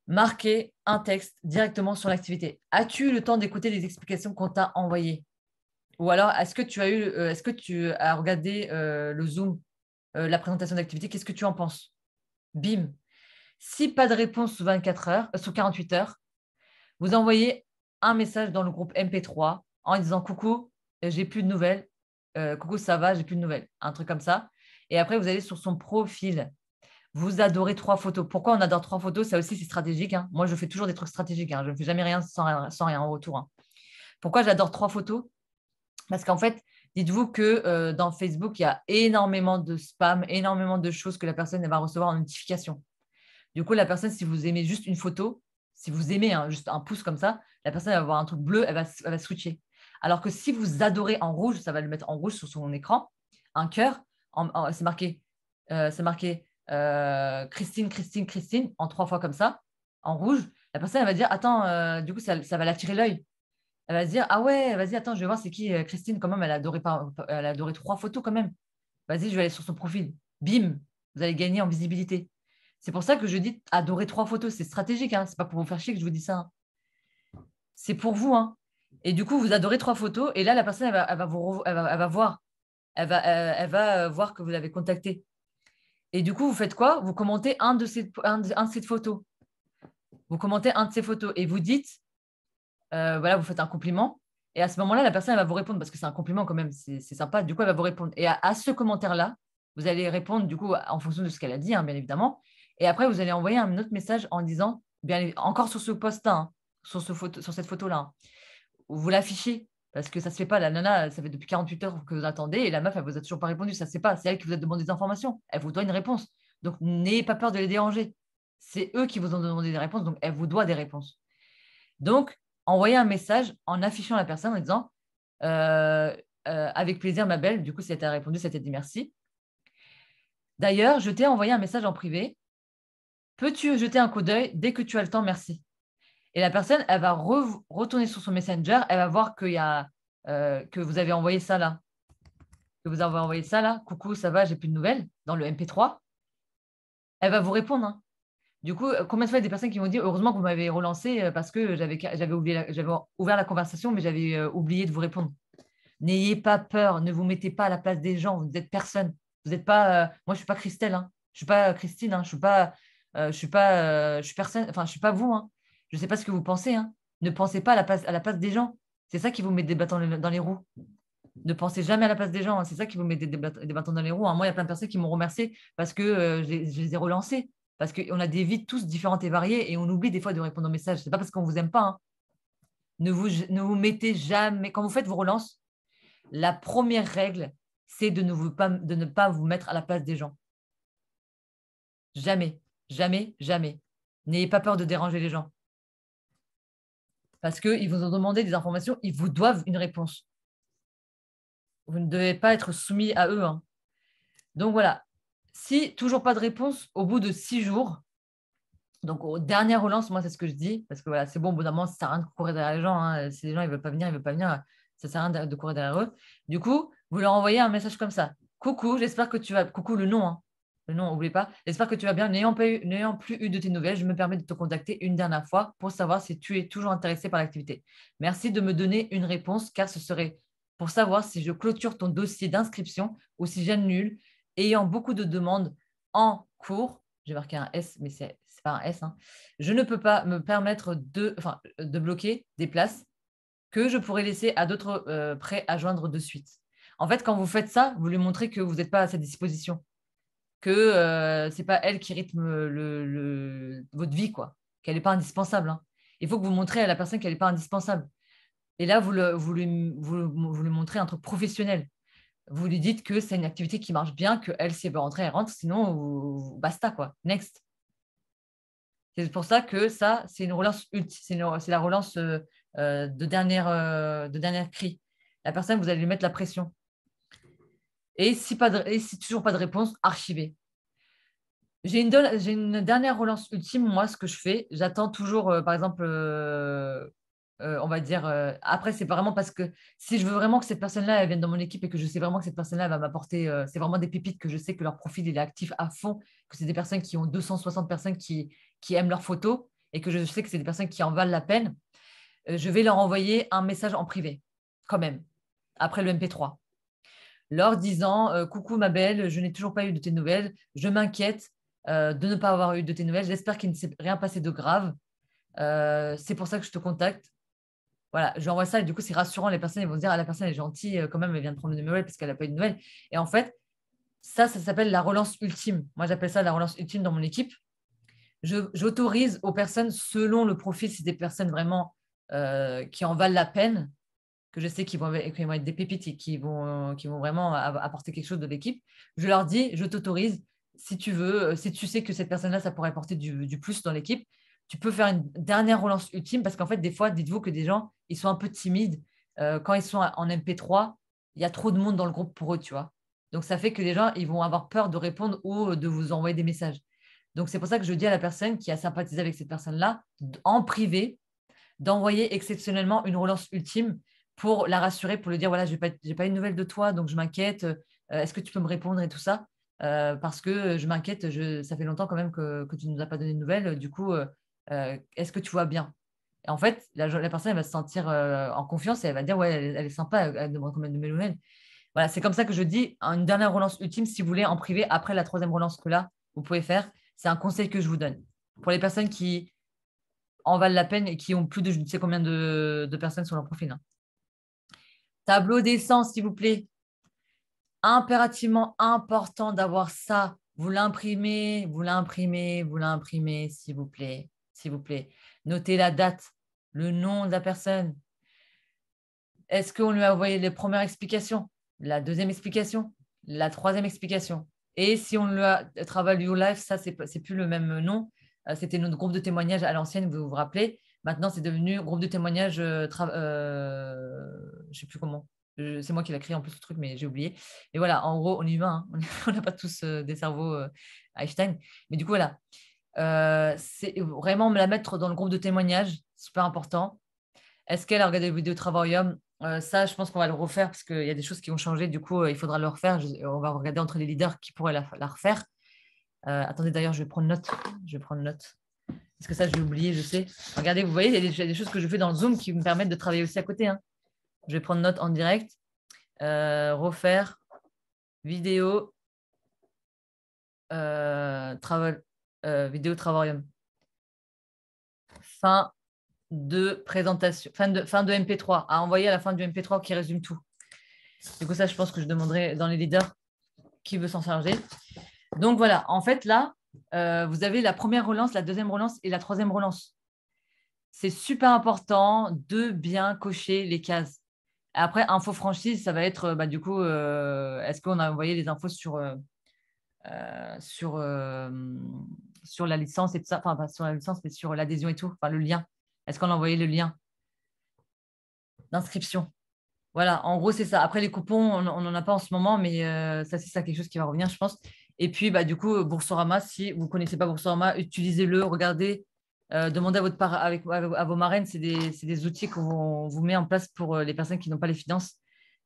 marquer un texte directement sur l'activité. As-tu eu le temps d'écouter les explications qu'on t'a envoyées? Ou alors, est-ce que tu as regardé le Zoom, la présentation d'activité? Qu'est-ce que tu en penses? Bim. Si pas de réponse sous 24 heures, sous 48 heures, vous envoyez un message dans le groupe MP3 en disant coucou, j'ai plus de nouvelles. Coucou, ça va, j'ai plus de nouvelles. Un truc comme ça. Et après, vous allez sur son profil. Vous adorez 3 photos. Pourquoi on adore 3 photos? Ça aussi, c'est stratégique, hein. Moi, je fais toujours des trucs stratégiques, hein. Je ne fais jamais rien sans rien en retour, hein. Pourquoi j'adore 3 photos? Parce qu'en fait, dites-vous que dans Facebook, il y a énormément de spam, énormément de choses que la personne elle va recevoir en notification. Du coup, la personne, si vous aimez juste une photo, si vous aimez juste un pouce comme ça, la personne elle va voir un truc bleu, elle va switcher. Alors que si vous adorez en rouge, ça va le mettre en rouge sur son écran, un cœur, c'est marqué Christine, Christine, Christine, en 3 fois comme ça, en rouge. La personne elle va dire, attends, du coup, ça va l'attirer l'œil. Elle va se dire, ah ouais, vas-y, attends, je vais voir c'est qui Christine, quand même, elle a adoré 3 photos quand même. Vas-y, je vais aller sur son profil. Bim, vous allez gagner en visibilité. C'est pour ça que je dis adorer 3 photos. C'est stratégique, hein. Ce n'est pas pour vous faire chier que je vous dis ça, hein. C'est pour vous, hein. Et du coup, vous adorez 3 photos. Et là, la personne, elle va voir. Elle va voir que vous l'avez contacté. Et du coup, vous faites quoi? Vous commentez un de ces photos. Vous commentez un de ces photos et vous dites, voilà, vous faites un compliment. Et à ce moment-là, la personne, elle va vous répondre parce que c'est un compliment quand même. C'est sympa. Du coup, elle va vous répondre. Et à ce commentaire-là, vous allez répondre du coup en fonction de ce qu'elle a dit, hein, bien évidemment. Et après, vous allez envoyer un autre message en disant, bien, encore sur ce post-là, hein, sur cette photo-là, hein, vous l'affichez parce que ça ne se fait pas. La nana, ça fait depuis 48 heures que vous attendez et la meuf, elle ne vous a toujours pas répondu. Ça ne se fait pas. C'est elle qui vous a demandé des informations. Elle vous doit une réponse. Donc, n'ayez pas peur de les déranger. C'est eux qui vous ont demandé des réponses, donc elle vous doit des réponses. Donc, envoyez un message en affichant la personne en disant avec plaisir, ma belle. Du coup, si elle t'a répondu, ça t'a dit merci. D'ailleurs, je t'ai envoyé un message en privé Peux-tu jeter un coup d'œil dès que tu as le temps? Merci. Et la personne, elle va retourner sur son Messenger, elle va voir que vous avez envoyé ça là. Que vous avez envoyé ça là. Coucou, ça va, j'ai plus de nouvelles dans le MP3. Elle va vous répondre, hein. Du coup, combien de fois il y a des personnes qui m'ont dit heureusement que vous m'avez relancé parce que j'avais ouvert la conversation, mais j'avais oublié de vous répondre. N'ayez pas peur, ne vous mettez pas à la place des gens, vous n'êtes personne. Vous n'êtes pas, moi, je ne suis pas Christelle, hein. Je ne suis pas Christine, hein. Je suis personne, enfin, je ne suis pas vous, hein. Je ne sais pas ce que vous pensez, hein. Ne pensez pas à la place des gens. C'est ça qui vous met des bâtons dans les roues. Ne pensez jamais à la place des gens, hein. C'est ça qui vous met des bâtons dans les roues, hein. Moi, il y a plein de personnes qui m'ont remercié parce que je les ai relancés. Parce qu'on a des vies tous différentes et variées et on oublie des fois de répondre aux messages. Ce n'est pas parce qu'on ne vous aime pas, hein. Ne vous mettez jamais. Quand vous faites vos relances, la première règle, c'est de ne pas vous mettre à la place des gens. Jamais, jamais, jamais. N'ayez pas peur de déranger les gens. Parce qu'ils vous ont demandé des informations, ils vous doivent une réponse. Vous ne devez pas être soumis à eux, hein. Donc voilà, si toujours pas de réponse au bout de 6 jours, donc aux dernières relances, moi c'est ce que je dis, parce que voilà, c'est bon, au bout d'un moment, ça ne sert à rien de courir derrière les gens, hein. Si les gens ne veulent pas venir, ils ne veulent pas venir, ça ne sert à rien de courir derrière eux. Du coup, vous leur envoyez un message comme ça. Coucou, j'espère que tu vas. Coucou, le nom, hein. Le nom, n'oubliez pas. J'espère que tu vas bien. N'ayant plus eu de tes nouvelles, je me permets de te contacter une dernière fois pour savoir si tu es toujours intéressé par l'activité. Merci de me donner une réponse, car ce serait pour savoir si je clôture ton dossier d'inscription ou si j'annule, ayant beaucoup de demandes en cours. J'ai marqué un S, mais c'est pas un S, hein. Je ne peux pas me permettre de bloquer des places que je pourrais laisser à d'autres prêts à joindre de suite. En fait, quand vous faites ça, vous lui montrez que vous n'êtes pas à sa disposition, que ce n'est pas elle qui rythme votre vie, quoi, qu'elle n'est pas indispensable, hein. Il faut que vous montrez à la personne qu'elle n'est pas indispensable. Et là, vous lui montrez un truc professionnel. Vous lui dites que c'est une activité qui marche bien, qu'elle, si elle veut rentrer, elle rentre, sinon, basta, quoi. Next. C'est pour ça que ça, c'est une relance ultime, c'est la relance de dernière cri. La personne, vous allez lui mettre la pression. Et si toujours pas de réponse, archivez. J'ai une dernière relance ultime. Moi, ce que je fais, j'attends toujours, par exemple, on va dire, après, c'est vraiment parce que si je veux vraiment que cette personne-là, elle vienne dans mon équipe et que je sais vraiment que cette personne-là va m'apporter, c'est vraiment des pépites que je sais que leur profil, il est actif à fond, que c'est des personnes qui ont 260 personnes qui aiment leurs photos et que je sais que c'est des personnes qui en valent la peine, je vais leur envoyer un message en privé, quand même, après le MP3, leur disant coucou ma belle, je n'ai toujours pas eu de tes nouvelles, je m'inquiète de ne pas avoir eu de tes nouvelles, j'espère qu'il ne s'est rien passé de grave, c'est pour ça que je te contacte. Voilà, je lui envoie ça et du coup, c'est rassurant. Les personnes, ils vont se dire, ah, la personne est gentille, quand même, elle vient de prendre des nouvelles parce qu'elle n'a pas eu de nouvelles. Et en fait, ça s'appelle la relance ultime. Moi, j'appelle ça la relance ultime dans mon équipe. J'autorise aux personnes, selon le profil, si des personnes vraiment qui en valent la peine, que je sais qu'ils vont être des pépites et qui vont vraiment apporter quelque chose de l'équipe, je leur dis, je t'autorise, si tu veux, si tu sais que cette personne-là, ça pourrait apporter du plus dans l'équipe, tu peux faire une dernière relance ultime parce qu'en fait, des fois, dites-vous que des gens, ils sont un peu timides. Quand ils sont en MP3, il y a trop de monde dans le groupe pour eux, tu vois. Donc, ça fait que les gens, ils vont avoir peur de répondre ou de vous envoyer des messages. Donc, c'est pour ça que je dis à la personne qui a sympathisé avec cette personne-là, en privé, d'envoyer exceptionnellement une relance ultime pour la rassurer, pour lui dire, voilà, je n'ai pas une nouvelle de toi, donc je m'inquiète. Est-ce que tu peux me répondre et tout ça parce que je m'inquiète, ça fait longtemps quand même que tu ne nous as pas donné de nouvelles. Du coup, est-ce que tu vois bien? Et en fait, la personne elle va se sentir en confiance et elle va dire, ouais, elle est sympa, elle demande combien de nouvelles. Voilà, c'est comme ça que je dis une dernière relance ultime, si vous voulez, en privé, après la troisième relance que là, vous pouvez faire. C'est un conseil que je vous donne. Pour les personnes qui en valent la peine et qui ont plus de je ne sais combien de personnes sur leur profil, hein. Tableau d'essence, s'il vous plaît. Impérativement important d'avoir ça. Vous l'imprimez, vous l'imprimez, vous l'imprimez, s'il vous plaît. S'il vous plaît. Notez la date, le nom de la personne. Est-ce qu'on lui a envoyé les premières explications, la deuxième explication, la troisième explication? Et si on lui a travaillé au live, ça, c'est plus le même nom. C'était notre groupe de témoignages à l'ancienne, vous vous rappelez. Maintenant, c'est devenu groupe de témoignages, je ne sais plus comment. C'est moi qui l'ai créé en plus ce truc, mais j'ai oublié. Et voilà, en gros, on est humain, hein. On n'a pas tous des cerveaux Einstein. Mais du coup, voilà. c'est vraiment me la mettre dans le groupe de témoignages, super important. Est-ce qu'elle a regardé les vidéos Travaurium? Ça, je pense qu'on va le refaire parce qu'il y a des choses qui ont changé. Du coup, il faudra le refaire. On va regarder entre les leaders qui pourraient la refaire. Attendez, d'ailleurs, je vais prendre note. Parce que ça, je vais oublier, je sais. Regardez, vous voyez, il y a des choses que je fais dans le Zoom qui me permettent de travailler aussi à côté. Hein. Je vais prendre note en direct. Refaire vidéo vidéo Travaurium. Fin de présentation, fin de MP3, à envoyer à la fin du MP3 qui résume tout. Du coup, ça, je pense que je demanderai dans les leaders qui veut s'en charger. Donc, voilà. En fait, là, vous avez la première relance, la deuxième relance et la troisième relance. C'est super important de bien cocher les cases. Après, info franchise, ça va être, du coup, est-ce qu'on a envoyé les infos sur la licence et tout ça, enfin, pas sur la licence, mais sur l'adhésion et tout, enfin, le lien. Est-ce qu'on a envoyé le lien d'inscription? Voilà, en gros, c'est ça. Après, les coupons, on n'en a pas en ce moment, mais ça, c'est ça quelque chose qui va revenir, je pense. Et puis, du coup, Boursorama, si vous ne connaissez pas Boursorama, utilisez-le, regardez, demandez à vos marraines. C'est des outils qu'on vous met en place pour les personnes qui n'ont pas les finances,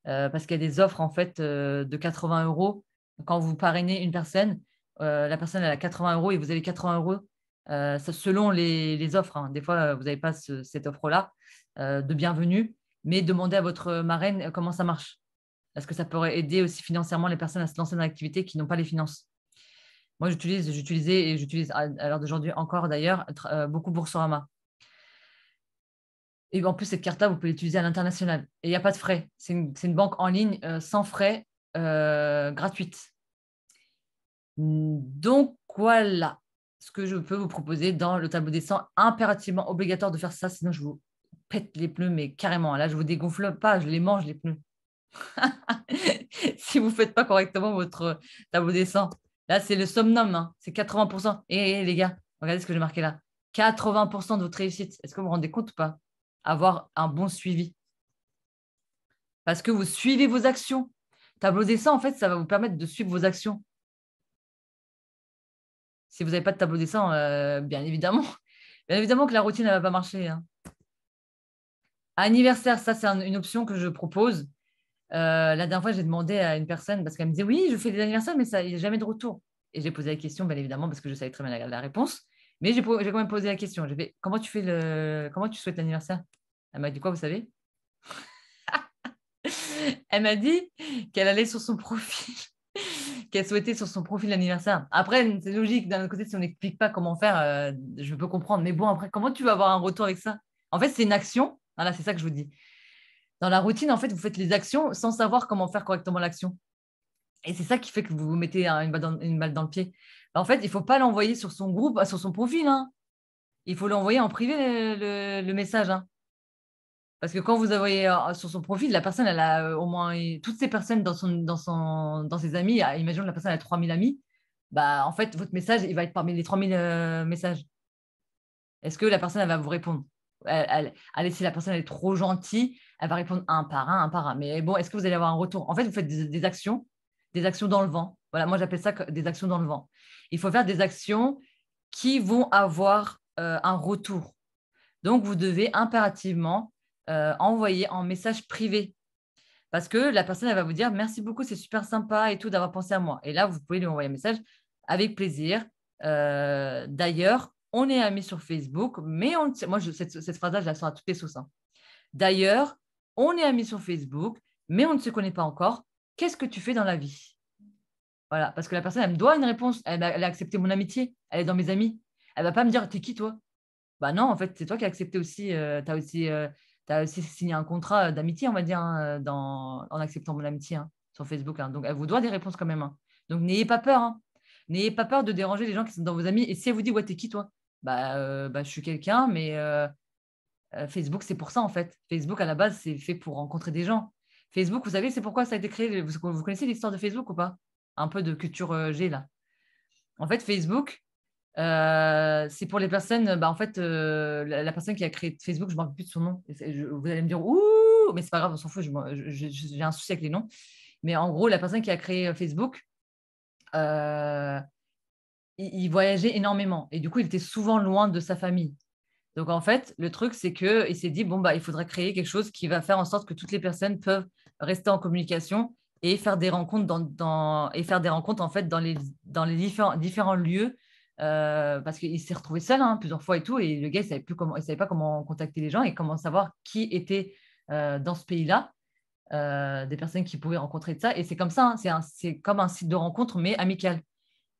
parce qu'il y a des offres, en fait, de 80 euros. Quand vous parrainez une personne, la personne elle a 80 euros et vous avez 80 euros selon les offres. Hein. Des fois, vous n'avez pas cette offre-là de bienvenue, mais demandez à votre marraine comment ça marche. Parce que ça pourrait aider aussi financièrement les personnes à se lancer dans l'activité qui n'ont pas les finances. Moi, j'utilisais et j'utilise à l'heure d'aujourd'hui encore d'ailleurs beaucoup Boursorama. Et en plus, cette carte-là, vous pouvez l'utiliser à l'international. Et il n'y a pas de frais. C'est une banque en ligne sans frais, gratuite. Donc, voilà ce que je peux vous proposer dans le tableau des 100. Impérativement obligatoire de faire ça, sinon je vous pète les pneus, mais carrément. Là, je ne vous dégonfle pas, je les mange, les pneus. Si vous ne faites pas correctement votre tableau des 100. Là, c'est le somnum, hein. C'est 80%. Et les gars, regardez ce que j'ai marqué là. 80% de votre réussite. Est-ce que vous vous rendez compte ou pas? Avoir un bon suivi. Parce que vous suivez vos actions. Tableau des 100, en fait, ça va vous permettre de suivre vos actions. Si vous n'avez pas de tableau des 100, bien évidemment que la routine ne va pas marcher. Hein. Anniversaire, ça, c'est une option que je propose. La dernière fois, j'ai demandé à une personne, parce qu'elle me disait, oui, je fais des anniversaires, mais il n'y a jamais de retour. Et j'ai posé la question, bien évidemment, parce que je savais très bien la réponse. Mais j'ai quand même posé la question. J'ai fait, comment tu souhaites l'anniversaire? Elle m'a dit quoi, vous savez? Elle m'a dit qu'elle allait sur son profil, qu'elle souhaitait sur son profil l'anniversaire. Après, c'est logique, d'un autre côté, si on n'explique pas comment faire, je peux comprendre. Mais bon, après, comment tu vas avoir un retour avec ça? En fait, c'est une action. Voilà, c'est ça que je vous dis. Dans la routine, en fait, vous faites les actions sans savoir comment faire correctement l'action. Et c'est ça qui fait que vous vous mettez une balle dans le pied. En fait, il ne faut pas l'envoyer sur son groupe, sur son profil. Hein. Il faut l'envoyer en privé, le message. Hein. Parce que quand vous envoyez sur son profil, la personne, elle a au moins toutes ces personnes dans ses amis. Imaginons que la personne a 3000 amis. En fait, votre message, il va être parmi les 3000 messages. Est-ce que la personne, elle va vous répondre? Allez, si la personne est trop gentille, elle va répondre un par un, un par un. Mais bon, est-ce que vous allez avoir un retour? En fait, vous faites des actions dans le vent. Voilà, moi, j'appelle ça des actions dans le vent. Il faut faire des actions qui vont avoir un retour. Donc, vous devez impérativement envoyer en message privé. Parce que la personne, elle va vous dire merci beaucoup, c'est super sympa et tout d'avoir pensé à moi. Et là, vous pouvez lui envoyer un message avec plaisir. D'ailleurs, on est amis sur Facebook, mais moi, cette phrase-là, je la sors à toutes les sauces. Hein. D'ailleurs, on est amis sur Facebook, mais on ne se connaît pas encore. Qu'est-ce que tu fais dans la vie? Voilà, parce que la personne, elle me doit une réponse. Elle a accepté mon amitié. Elle est dans mes amis. Elle ne va pas me dire, t'es qui toi? Non, en fait, c'est toi qui as accepté aussi. Tu as aussi signé un contrat d'amitié, on va dire, hein, en acceptant mon amitié hein, sur Facebook. Hein. Donc, elle vous doit des réponses quand même. Hein. Donc, n'ayez pas peur. Hein. N'ayez pas peur de déranger les gens qui sont dans vos amis. Et si elle vous dit, ouais, t'es qui toi? Je suis quelqu'un, mais Facebook, c'est pour ça en fait. Facebook, à la base, c'est fait pour rencontrer des gens. Facebook, vous savez, c'est pourquoi ça a été créé. Vous connaissez l'histoire de Facebook ou pas? Un peu de culture G là. En fait, Facebook, c'est pour les personnes, en fait, la personne qui a créé Facebook, je ne me rappelle plus de son nom. Vous allez me dire, ouh, mais c'est pas grave, on s'en fout, j'ai un souci avec les noms. Mais en gros, la personne qui a créé Facebook, il voyageait énormément. Et du coup, il était souvent loin de sa famille. Donc, en fait, le truc, c'est qu'il s'est dit, bon, bah, il faudrait créer quelque chose qui va faire en sorte que toutes les personnes peuvent rester en communication et faire des rencontres et faire des rencontres, en fait, dans les différents lieux. Parce qu'il s'est retrouvé seul plusieurs fois et tout. Et le gars, il savait pas comment contacter les gens et comment savoir qui était dans ce pays-là, des personnes qui pouvaient rencontrer de ça. Et c'est comme ça, c'est comme un site de rencontre, mais amical.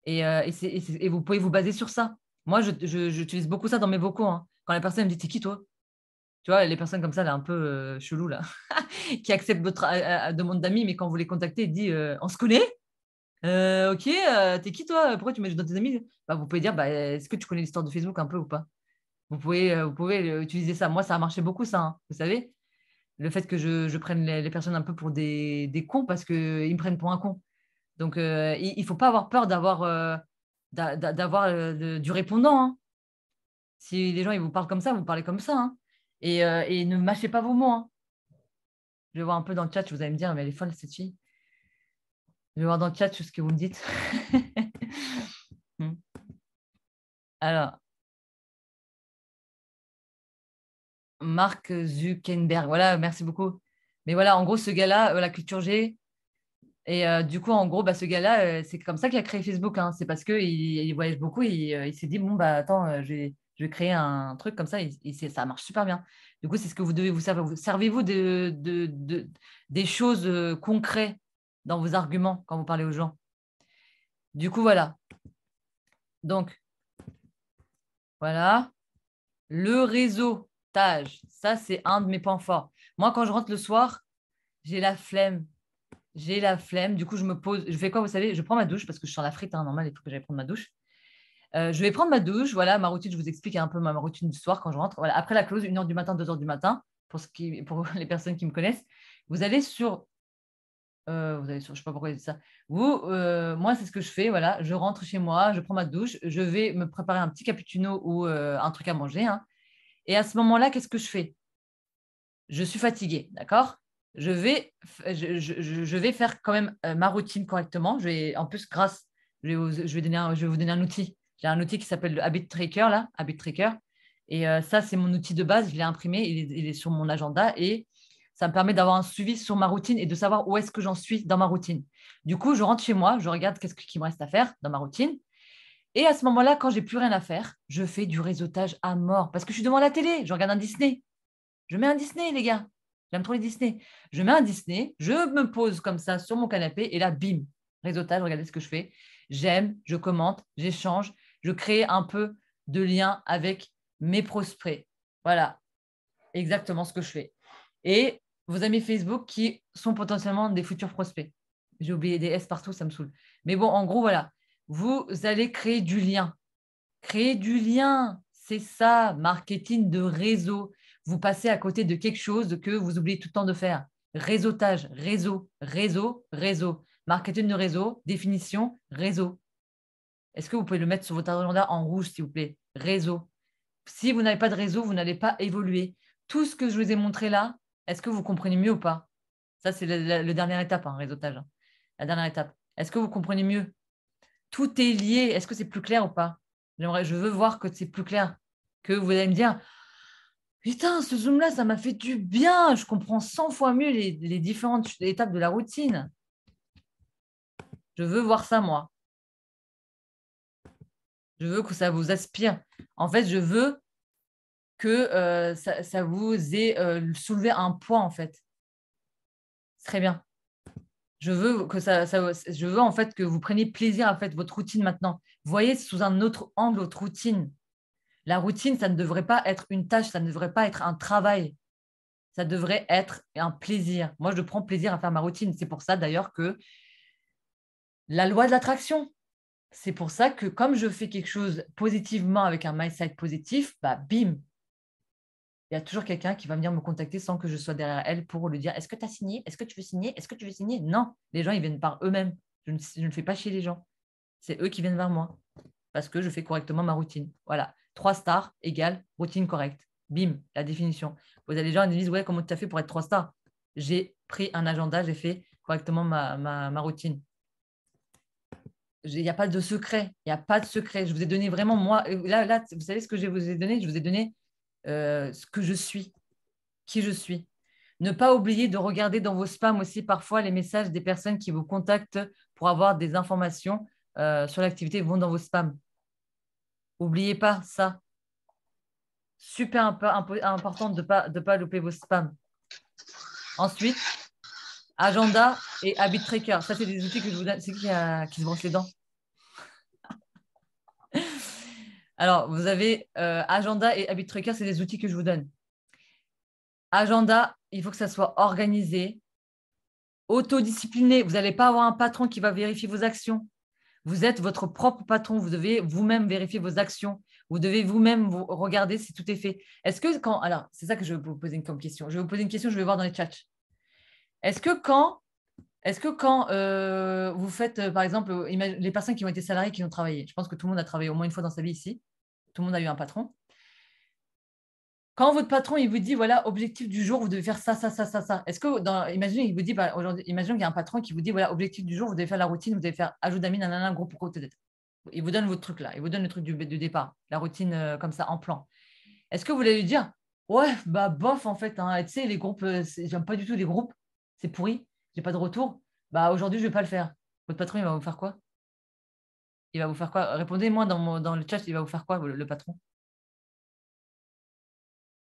Et vous pouvez vous baser sur ça. Moi, j'utilise beaucoup ça dans mes vocaux. Quand la personne me dit, t'es qui toi? Tu vois, les personnes comme ça, là, un peu chelou, là, qui acceptent votre demande d'amis, mais quand vous les contactez, ils disent, on se connaît? Ok, t'es qui toi? Pourquoi tu m'ajoutes dans tes amis? Bah, vous pouvez dire, bah, est-ce que tu connais l'histoire de Facebook un peu ou pas? Vous pouvez utiliser ça. Moi, ça a marché beaucoup, ça. Vous savez, le fait que je prenne les personnes un peu pour des cons parce qu'ils me prennent pour un con. Donc, il ne faut pas avoir peur d'avoir du répondant. Si les gens ils vous parlent comme ça, vous parlez comme ça. Et ne mâchez pas vos mots. Je vais voir un peu dans le chat, vous allez me dire, mais elle est folle cette fille. Je vais voir dans le chat ce que vous me dites. Alors, Mark Zuckerberg, voilà, merci beaucoup. Mais voilà, en gros, ce gars-là, la culture G, et du coup, en gros, bah, ce gars-là, c'est comme ça qu'il a créé Facebook. C'est parce qu'il voyage beaucoup et il s'est dit, bon, bah, attends, je vais créer un truc comme ça et ça marche super bien. Du coup, c'est ce que vous devez vous servir. Servez-vous des choses concrètes dans vos arguments quand vous parlez aux gens. Du coup, voilà. Donc, voilà. Le réseautage, ça, c'est un de mes points forts. Moi, quand je rentre le soir, j'ai la flemme. J'ai la flemme. Du coup, je me pose. Je fais quoi, vous savez? Je prends ma douche parce que je sens la frite, normal, il faut que j'aille prendre ma douche. Je vais prendre ma douche. Voilà, ma routine, je vous explique un peu ma routine du soir quand je rentre. Voilà, après la close, 1h du matin, 2h du matin, pour les personnes qui me connaissent. Vous allez sur. Je ne sais pas pourquoi je dis ça. Moi, c'est ce que je fais. Voilà, je rentre chez moi, je prends ma douche, je vais me préparer un petit cappuccino ou un truc à manger. Et à ce moment-là, qu'est-ce que je fais? Je suis fatiguée, d'accord? Je vais faire quand même ma routine correctement. En plus, je vais vous donner un outil. J'ai un outil qui s'appelle le Habit Tracker, là, Habit Tracker. Et ça, c'est mon outil de base. Je l'ai imprimé, il est sur mon agenda et ça me permet d'avoir un suivi sur ma routine et de savoir où est-ce que j'en suis dans ma routine. Du coup, je rentre chez moi, je regarde qu'est-ce qui me reste à faire dans ma routine. Et à ce moment-là, quand j'ai plus rien à faire, je fais du réseautage à mort parce que je suis devant la télé, je regarde un Disney. Je mets un Disney, les gars. J'aime trop les Disney. Je mets un Disney, je me pose comme ça sur mon canapé et là, bim, réseautage, regardez ce que je fais. J'aime, je commente, j'échange, je crée un peu de lien avec mes prospects. Voilà, exactement ce que je fais. Et vos amis Facebook qui sont potentiellement des futurs prospects. J'ai oublié des S partout, ça me saoule. Mais bon, en gros, voilà. Vous allez créer du lien. Créer du lien, c'est ça, marketing de réseau. Vous passez à côté de quelque chose que vous oubliez tout le temps de faire. Réseautage, réseau, réseau, réseau. Marketing de réseau, définition, réseau. Est-ce que vous pouvez le mettre sur votre agenda en rouge, s'il vous plaît? Réseau. Si vous n'avez pas de réseau, vous n'allez pas évoluer. Tout ce que je vous ai montré là, est-ce que vous comprenez mieux ou pas? Ça, c'est la dernière étape, réseautage. La dernière étape. Est-ce que vous comprenez mieux? Tout est lié. Est-ce que c'est plus clair ou pas? Je veux voir que c'est plus clair. Que vous allez me dire, putain, ce Zoom-là, ça m'a fait du bien. Je comprends 100 fois mieux les différentes étapes de la routine. Je veux voir ça, moi. Je veux que ça vous aspire. En fait, je veux que ça vous ait soulevé un poids, en fait. Très bien. Je veux je veux en fait que vous preniez plaisir à faire votre routine maintenant. Voyez sous un autre angle votre routine. La routine, ça ne devrait pas être une tâche, ça ne devrait pas être un travail. Ça devrait être un plaisir. Moi, je prends plaisir à faire ma routine. C'est pour ça d'ailleurs que la loi de l'attraction, c'est pour ça que comme je fais quelque chose positivement avec un mindset positif, bah bim, il y a toujours quelqu'un qui va venir me contacter sans que je sois derrière elle pour lui dire est-ce que tu as signé? Est-ce que tu veux signer? Est-ce que tu veux signer? Non, les gens, ils viennent par eux-mêmes. Je ne fais pas chier les gens. C'est eux qui viennent vers moi parce que je fais correctement ma routine. Voilà. 3 stars égale routine correcte. Bim, la définition. Vous avez des gens qui me disent ouais, comment tu as fait pour être 3 stars? J'ai pris un agenda, j'ai fait correctement ma routine. il n'y a pas de secret. Il n'y a pas de secret. Je vous ai donné vraiment, moi, là, vous savez ce que je vous ai donné? Je vous ai donné ce que je suis, qui je suis. Ne pas oublier de regarder dans vos spams aussi parfois les messages des personnes qui vous contactent pour avoir des informations sur l'activité vont dans vos spams. N'oubliez pas ça. Super important de ne pas louper vos spams. Ensuite, agenda et habit tracker. Ça, c'est des outils que je vous donne. C'est qui se brosse les dents? Alors, vous avez agenda et habit tracker, c'est des outils que je vous donne. Agenda, il faut que ça soit organisé, autodiscipliné. Vous n'allez pas avoir un patron qui va vérifier vos actions. Vous êtes votre propre patron. Vous devez vous-même vérifier vos actions. Vous devez vous-même vous regarder si tout est fait. Est-ce que quand… Alors, c'est ça que je vais vous poser comme question. Je vais vous poser une question, je vais voir dans les chats. Est-ce que quand vous faites, par exemple, les personnes qui ont été salariées, qui ont travaillé, je pense que tout le monde a travaillé au moins une fois dans sa vie ici. Tout le monde a eu un patron. Quand votre patron, il vous dit, voilà, objectif du jour, vous devez faire ça, ça, ça, ça, ça. Est-ce que, imaginez, il vous dit, aujourd'hui, imaginez qu'il y a un patron qui vous dit, voilà, objectif du jour, vous devez faire la routine, vous devez faire ajout d'amis, nanana, groupe pour côté. Il vous donne votre truc là, il vous donne le truc du départ, la routine comme ça, en plan. Est-ce que vous allez lui dire, ouais, bah bof, en fait, hein, tu sais, les groupes, j'aime pas du tout les groupes, c'est pourri, j'ai pas de retour, bah aujourd'hui, je vais pas le faire. Votre patron, il va vous faire quoi? Il va vous faire quoi? Répondez-moi dans le chat, il va vous faire quoi, le patron?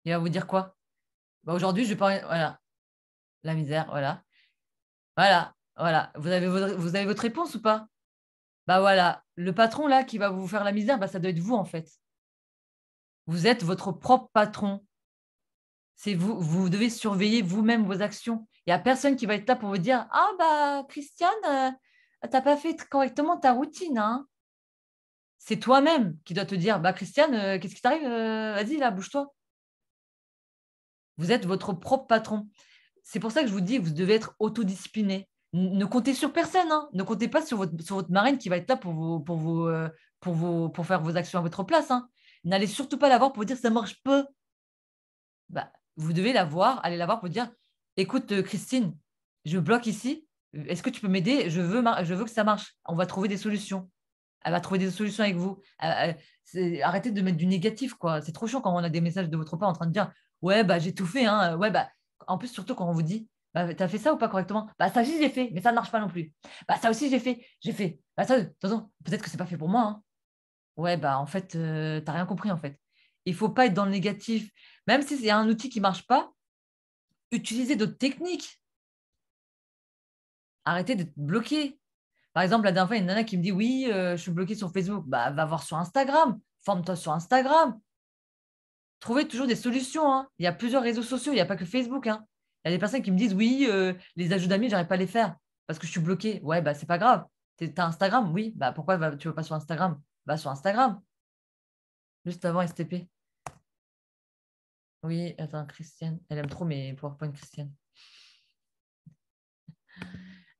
Il va vous dire quoi? Bah, aujourd'hui, je vais pas. Voilà, la misère, voilà. Voilà, voilà. Vous avez votre réponse ou pas? Bah voilà, le patron là qui va vous faire la misère, bah, ça doit être vous en fait. Vous êtes votre propre patron. C'est vous, vous devez surveiller vous-même vos actions. Il n'y a personne qui va être là pour vous dire ah bah Christiane, t'as pas fait correctement ta routine, hein. C'est toi-même qui dois te dire bah Christiane, qu'est-ce qui t'arrive? Vas-y là, bouge-toi. Vous êtes votre propre patron. C'est pour ça que je vous dis, vous devez être autodiscipliné. Ne comptez sur personne, hein. Ne comptez pas sur votre marraine qui va être là pour faire vos actions à votre place, hein. N'allez surtout pas la voir pour vous dire ça marche pas. Bah, vous devez la voir, allez la voir pour dire écoute, Christine, je bloque ici. Est-ce que tu peux m'aider? Je veux que ça marche. On va trouver des solutions. Elle va trouver des solutions avec vous. Arrêtez de mettre du négatif, quoi. C'est trop chiant quand on a des messages de votre part en train de dire ouais, bah, j'ai tout fait, hein. Ouais, bah, en plus, surtout quand on vous dit bah, t'as fait ça ou pas correctement? Bah, ça aussi, j'ai fait, mais ça ne marche pas non plus. Bah, ça aussi, j'ai fait. Bah, ça, attention, peut-être que c'est pas fait pour moi, hein. Ouais, bah, en fait, t'as rien compris, en fait. Il faut pas être dans le négatif. Même si c'est un outil qui marche pas, utilisez d'autres techniques. Arrêtez d'être bloqué. Par exemple, la dernière fois, il y a une nana qui me dit oui, je suis bloquée sur Facebook. Bah, va voir sur Instagram. Forme-toi sur Instagram. Trouvez toujours des solutions, hein. Il y a plusieurs réseaux sociaux, il n'y a pas que Facebook, hein. Il y a des personnes qui me disent oui, les ajouts d'amis, j'arrive pas à les faire parce que je suis bloquée. Ouais, bah, c'est pas grave. Tu as Instagram? Oui. Bah, pourquoi tu ne vas pas sur Instagram? Va sur Instagram. Juste avant STP. Oui, attends, Christiane. Elle aime trop mes PowerPoint, Christiane.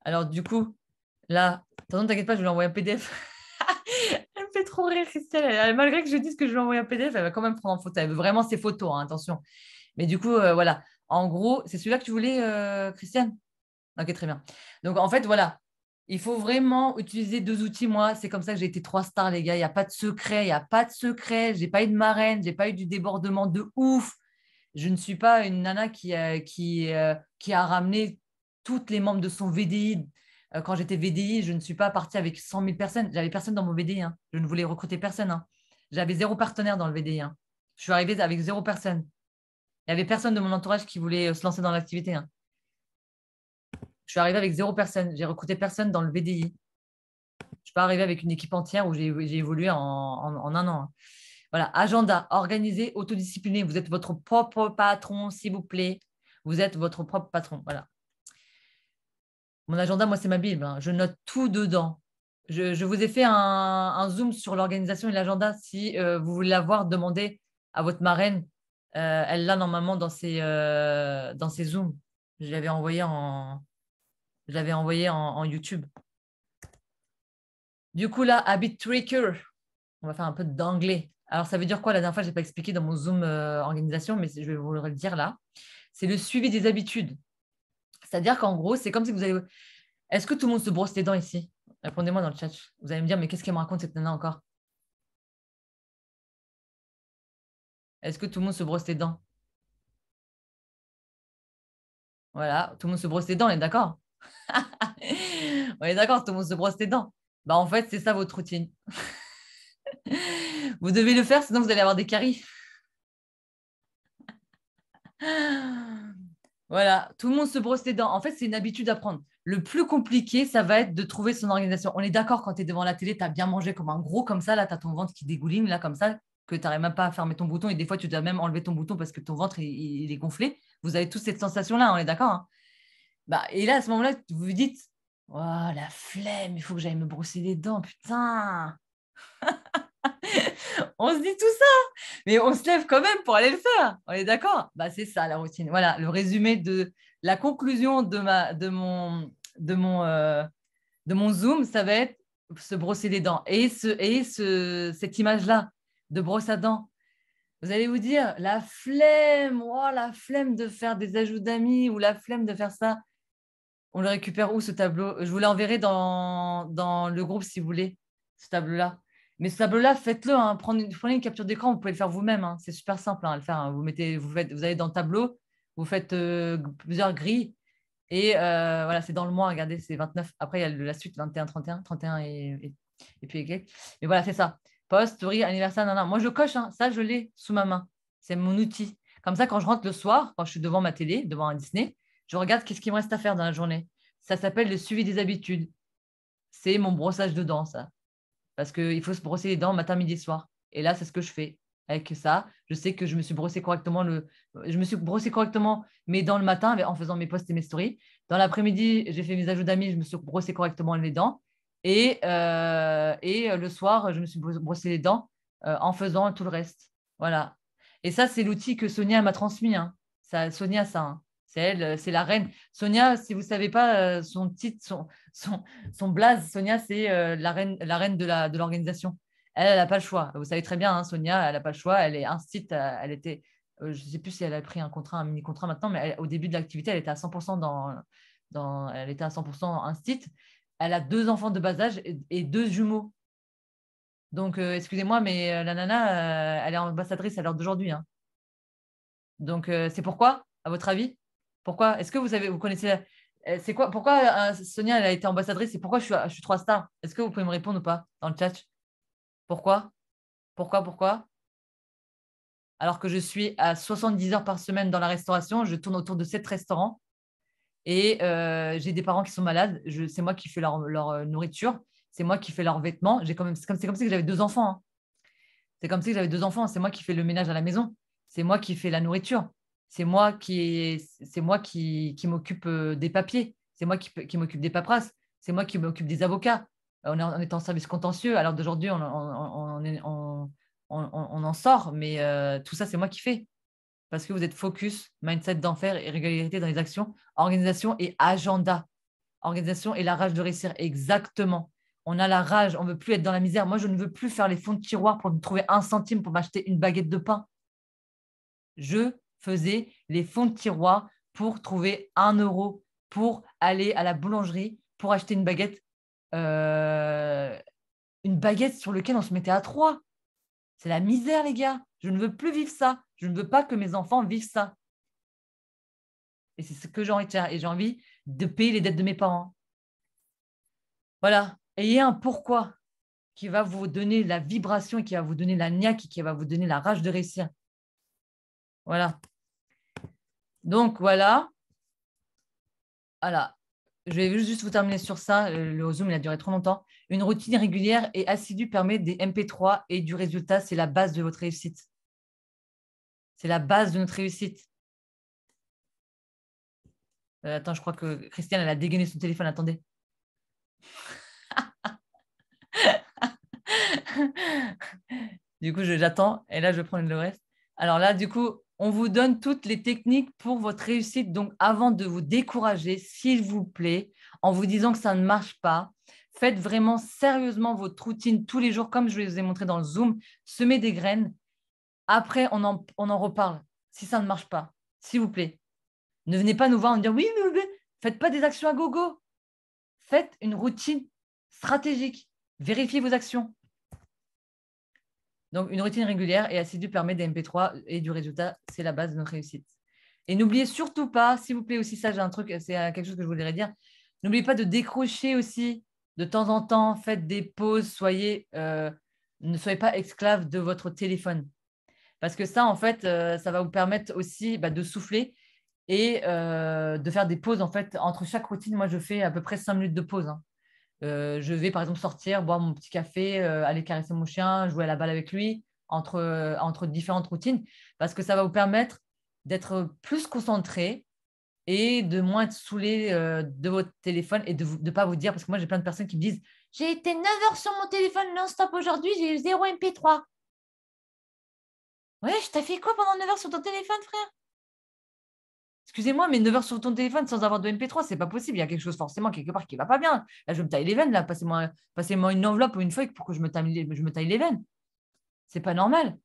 Alors, du coup, là, attends, t'inquiète pas, je vais lui envoyer un PDF. Elle me fait trop rire, Christelle. Malgré que je dise que je lui envoie un PDF, elle va quand même prendre en photo. Elle veut vraiment ses photos, hein, attention. Mais du coup, voilà. En gros, c'est celui-là que tu voulais, Christiane? Ok, très bien. Donc, en fait, voilà. Il faut vraiment utiliser deux outils. Moi, c'est comme ça que j'ai été 3 stars, les gars. Il n'y a pas de secret. Il n'y a pas de secret. Je n'ai pas eu de marraine. Je n'ai pas eu du débordement de ouf. Je ne suis pas une nana qui a ramené tous les membres de son VDI. Quand j'étais VDI, je ne suis pas partie avec 100 000 personnes. J'avais personne dans mon VDI, hein. Je ne voulais recruter personne, hein. J'avais 0 partenaire dans le VDI, hein. Je suis arrivée avec 0 personne. Il n'y avait personne de mon entourage qui voulait se lancer dans l'activité, hein. Je suis arrivée avec 0 personne. J'ai recruté personne dans le VDI. Je ne suis pas arrivée avec une équipe entière où j'ai évolué en un an, hein. Voilà, agenda, organisé, autodiscipliné. Vous êtes votre propre patron, s'il vous plaît. Vous êtes votre propre patron. Voilà. Mon agenda, moi, c'est ma Bible, hein. Je note tout dedans. Je vous ai fait un zoom sur l'organisation et l'agenda. Si vous voulez la voir, demandez à votre marraine. Elle l'a normalement dans ses zooms. Je l'avais envoyé en YouTube. Du coup, là, habit tracker. On va faire un peu d'anglais. Alors, ça veut dire quoi? La dernière fois, je n'ai pas expliqué dans mon Zoom organisation, mais je vais vous le dire là. C'est le suivi des habitudes. C'est-à-dire qu'en gros, c'est comme si vous avez… Est-ce que tout le monde se brosse les dents ici? Répondez-moi dans le chat. Vous allez me dire, mais qu'est-ce qu'elle me raconte cette nana encore? Est-ce que tout le monde se brosse les dents? Voilà, tout le monde se brosse les dents, on est d'accord? On est d'accord, tout le monde se brosse les dents. Bah, en fait, c'est ça votre routine. Vous devez le faire, sinon vous allez avoir des caries. Voilà, tout le monde se brosse les dents. En fait, c'est une habitude à prendre. Le plus compliqué, ça va être de trouver son organisation. On est d'accord, quand tu es devant la télé, tu as bien mangé comme un gros comme ça, là, tu as ton ventre qui dégouline, là, comme ça, que tu n'arrives même pas à fermer ton bouton. Et des fois, tu dois même enlever ton bouton parce que ton ventre, il est gonflé. Vous avez tous cette sensation-là, on est d'accord, hein. Bah, et là, à ce moment-là, vous vous dites, oh, la flemme, il faut que j'aille me brosser les dents, putain. On se dit tout ça, mais on se lève quand même pour aller le faire. On est d'accord? Bah, c'est ça la routine. Voilà, le résumé de la conclusion de mon Zoom, ça va être se brosser les dents. Et cette image-là de brosse à dents, vous allez vous dire, la flemme de faire des ajouts d'amis ou la flemme de faire ça. On le récupère où ce tableau? Je vous l'enverrai dans le groupe si vous voulez, ce tableau-là. Mais ce tableau-là, faites-le, hein. Prenez une capture d'écran, vous pouvez le faire vous-même, hein. C'est super simple, hein, à le faire, hein. Vous allez dans le tableau, vous faites plusieurs grilles. Et voilà, c'est dans le mois, regardez, c'est 29. Après, il y a la suite, 21, 31, 31 et puis quelques. Mais voilà, c'est ça. Post, story, anniversaire, nan, nan. Moi, je coche, hein. Ça, je l'ai sous ma main. C'est mon outil. Comme ça, quand je rentre le soir, quand je suis devant ma télé, devant un Disney, je regarde qu'est-ce qu'il me reste à faire dans la journée. Ça s'appelle le suivi des habitudes. C'est mon brossage de dents, ça. Parce qu'il faut se brosser les dents matin, midi, soir. Et là, c'est ce que je fais. Avec ça, je sais que je me suis brossé correctement mes dents le matin en faisant mes posts et mes stories. Dans l'après-midi, j'ai fait mes ajouts d'amis, je me suis brossé correctement les dents. Et le soir, je me suis brossé les dents en faisant tout le reste. Voilà. Et ça, c'est l'outil que Sonia m'a transmis, hein. Sonia, ça, hein. C'est elle, c'est la reine. Sonia, si vous ne savez pas son titre, son blaze, Sonia, c'est la reine de l'organisation. Elle n'a pas le choix. Vous savez très bien, hein, Sonia, elle n'a pas le choix. Elle est instite. Elle était, je ne sais plus si elle a pris un mini-contrat maintenant, mais au début de l'activité, elle était à 100% elle était à 100% instite. Elle a 2 enfants de bas âge et 2 jumeaux. Donc, excusez-moi, mais la nana, elle est ambassadrice à l'heure d'aujourd'hui, hein. Donc, c'est pourquoi, à votre avis? Pourquoi? Est-ce que vous connaissez c'est quoi? Pourquoi Sonia, elle a été ambassadrice et pourquoi je suis 3 stars? Est-ce que vous pouvez me répondre ou pas dans le chat? Pourquoi? Pourquoi? Alors que je suis à 70 heures par semaine dans la restauration, je tourne autour de 7 restaurants et j'ai des parents qui sont malades. C'est moi qui fais leur nourriture, c'est moi qui fais leurs vêtements. C'est comme si j'avais 2 enfants, hein. C'est comme si j'avais 2 enfants. C'est moi qui fais le ménage à la maison. C'est moi qui fais la nourriture. C'est moi qui m'occupe des papiers. C'est moi qui m'occupe des paperasses. C'est moi qui m'occupe des avocats. On est en service contentieux. Alors d'aujourd'hui, on en sort, mais tout ça, c'est moi qui fais. Parce que vous êtes focus, mindset d'enfer et régularité dans les actions, organisation et agenda. Organisation et la rage de réussir, exactement. On a la rage, on ne veut plus être dans la misère. Moi, je ne veux plus faire les fonds de tiroir pour me trouver 1 centime pour m'acheter une baguette de pain. Je faisais les fonds de tiroir pour trouver 1 euro pour aller à la boulangerie pour acheter une baguette sur laquelle on se mettait à 3. C'est la misère, les gars. Je ne veux plus vivre ça. Je ne veux pas que mes enfants vivent ça. Et c'est ce que j'ai envie de faire. Et j'ai envie de payer les dettes de mes parents. Voilà. Ayez un pourquoi qui va vous donner la vibration, qui va vous donner la niaque, qui va vous donner la rage de réussir. Voilà. Donc, voilà. Voilà. Je vais juste vous terminer sur ça. Le Zoom, il a duré trop longtemps. Une routine régulière et assidue permet des MP3 et du résultat, c'est la base de votre réussite. C'est la base de notre réussite. Attends, je crois que Christiane, elle a dégainé son téléphone. Attendez. Du coup, j'attends. Et là, je prends le reste. Alors là, du coup, on vous donne toutes les techniques pour votre réussite. Donc, avant de vous décourager, s'il vous plaît, en vous disant que ça ne marche pas, faites vraiment sérieusement votre routine tous les jours, comme je vous ai montré dans le Zoom. Semez des graines. Après, on en reparle. Si ça ne marche pas, s'il vous plaît, ne venez pas nous voir en dire oui, faites pas des actions à gogo. Faites une routine stratégique. Vérifiez vos actions. Donc, une routine régulière et assidue permet des MP3 et du résultat. C'est la base de notre réussite. Et n'oubliez surtout pas, s'il vous plaît aussi, ça, j'ai un truc, c'est quelque chose que je voudrais dire. N'oubliez pas de décrocher aussi de temps en temps. Faites des pauses. Ne soyez pas esclave de votre téléphone. Parce que ça, en fait, ça va vous permettre aussi de souffler et de faire des pauses. En fait, entre chaque routine, moi, je fais à peu près 5 minutes de pause. Hein. Je vais, par exemple, sortir, boire mon petit café, aller caresser mon chien, jouer à la balle avec lui entre différentes routines. Parce que ça va vous permettre d'être plus concentré et de moins être saoulé de votre téléphone et de ne pas vous dire, parce que moi, j'ai plein de personnes qui me disent « J'ai été 9 heures sur mon téléphone non-stop aujourd'hui, j'ai eu 0 MP3. » Ouais, je t'ai fait quoi pendant 9 heures sur ton téléphone, frère? Excusez-moi, mais 9 heures sur ton téléphone sans avoir de MP3, c'est pas possible. Il y a quelque chose forcément quelque part qui va pas bien. Là, je me taille les veines. Là, passez-moi une enveloppe ou une feuille pour que je me taille les veines. C'est pas normal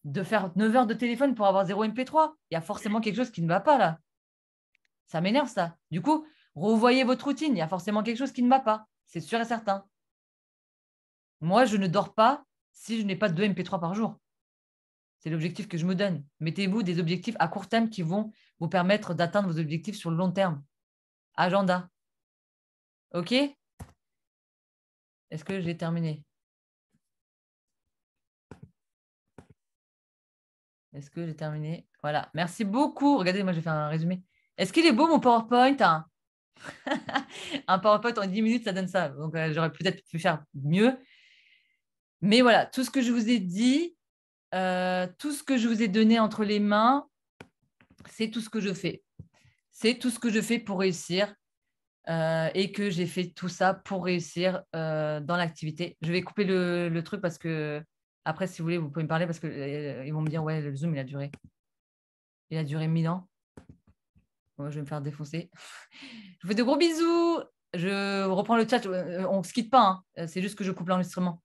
de faire 9 heures de téléphone pour avoir 0 MP3. Il y a forcément quelque chose qui ne va pas là. Ça m'énerve ça. Du coup, revoyez votre routine. Il y a forcément quelque chose qui ne va pas. C'est sûr et certain. Moi, je ne dors pas si je n'ai pas 2 MP3 par jour. C'est l'objectif que je me donne. Mettez-vous des objectifs à court terme qui vont vous permettre d'atteindre vos objectifs sur le long terme. Agenda. OK? Est-ce que j'ai terminé? Est-ce que j'ai terminé? Voilà. Merci beaucoup. Regardez, moi, j'ai fait un résumé. Est-ce qu'il est beau, mon PowerPoint, hein? Un PowerPoint en 10 minutes, ça donne ça. Donc, j'aurais peut-être pu faire mieux. Mais voilà, tout ce que je vous ai dit, tout ce que je vous ai donné entre les mains, c'est tout ce que je fais. C'est tout ce que je fais pour réussir et que j'ai fait tout ça pour réussir dans l'activité. Je vais couper le truc parce que après, si vous voulez, vous pouvez me parler parce qu'ils vont me dire, ouais, le Zoom, il a duré 1000 ans. Moi, je vais me faire défoncer. Je vous fais de gros bisous. Je reprends le chat. On ne se quitte pas. Hein. C'est juste que je coupe l'enregistrement.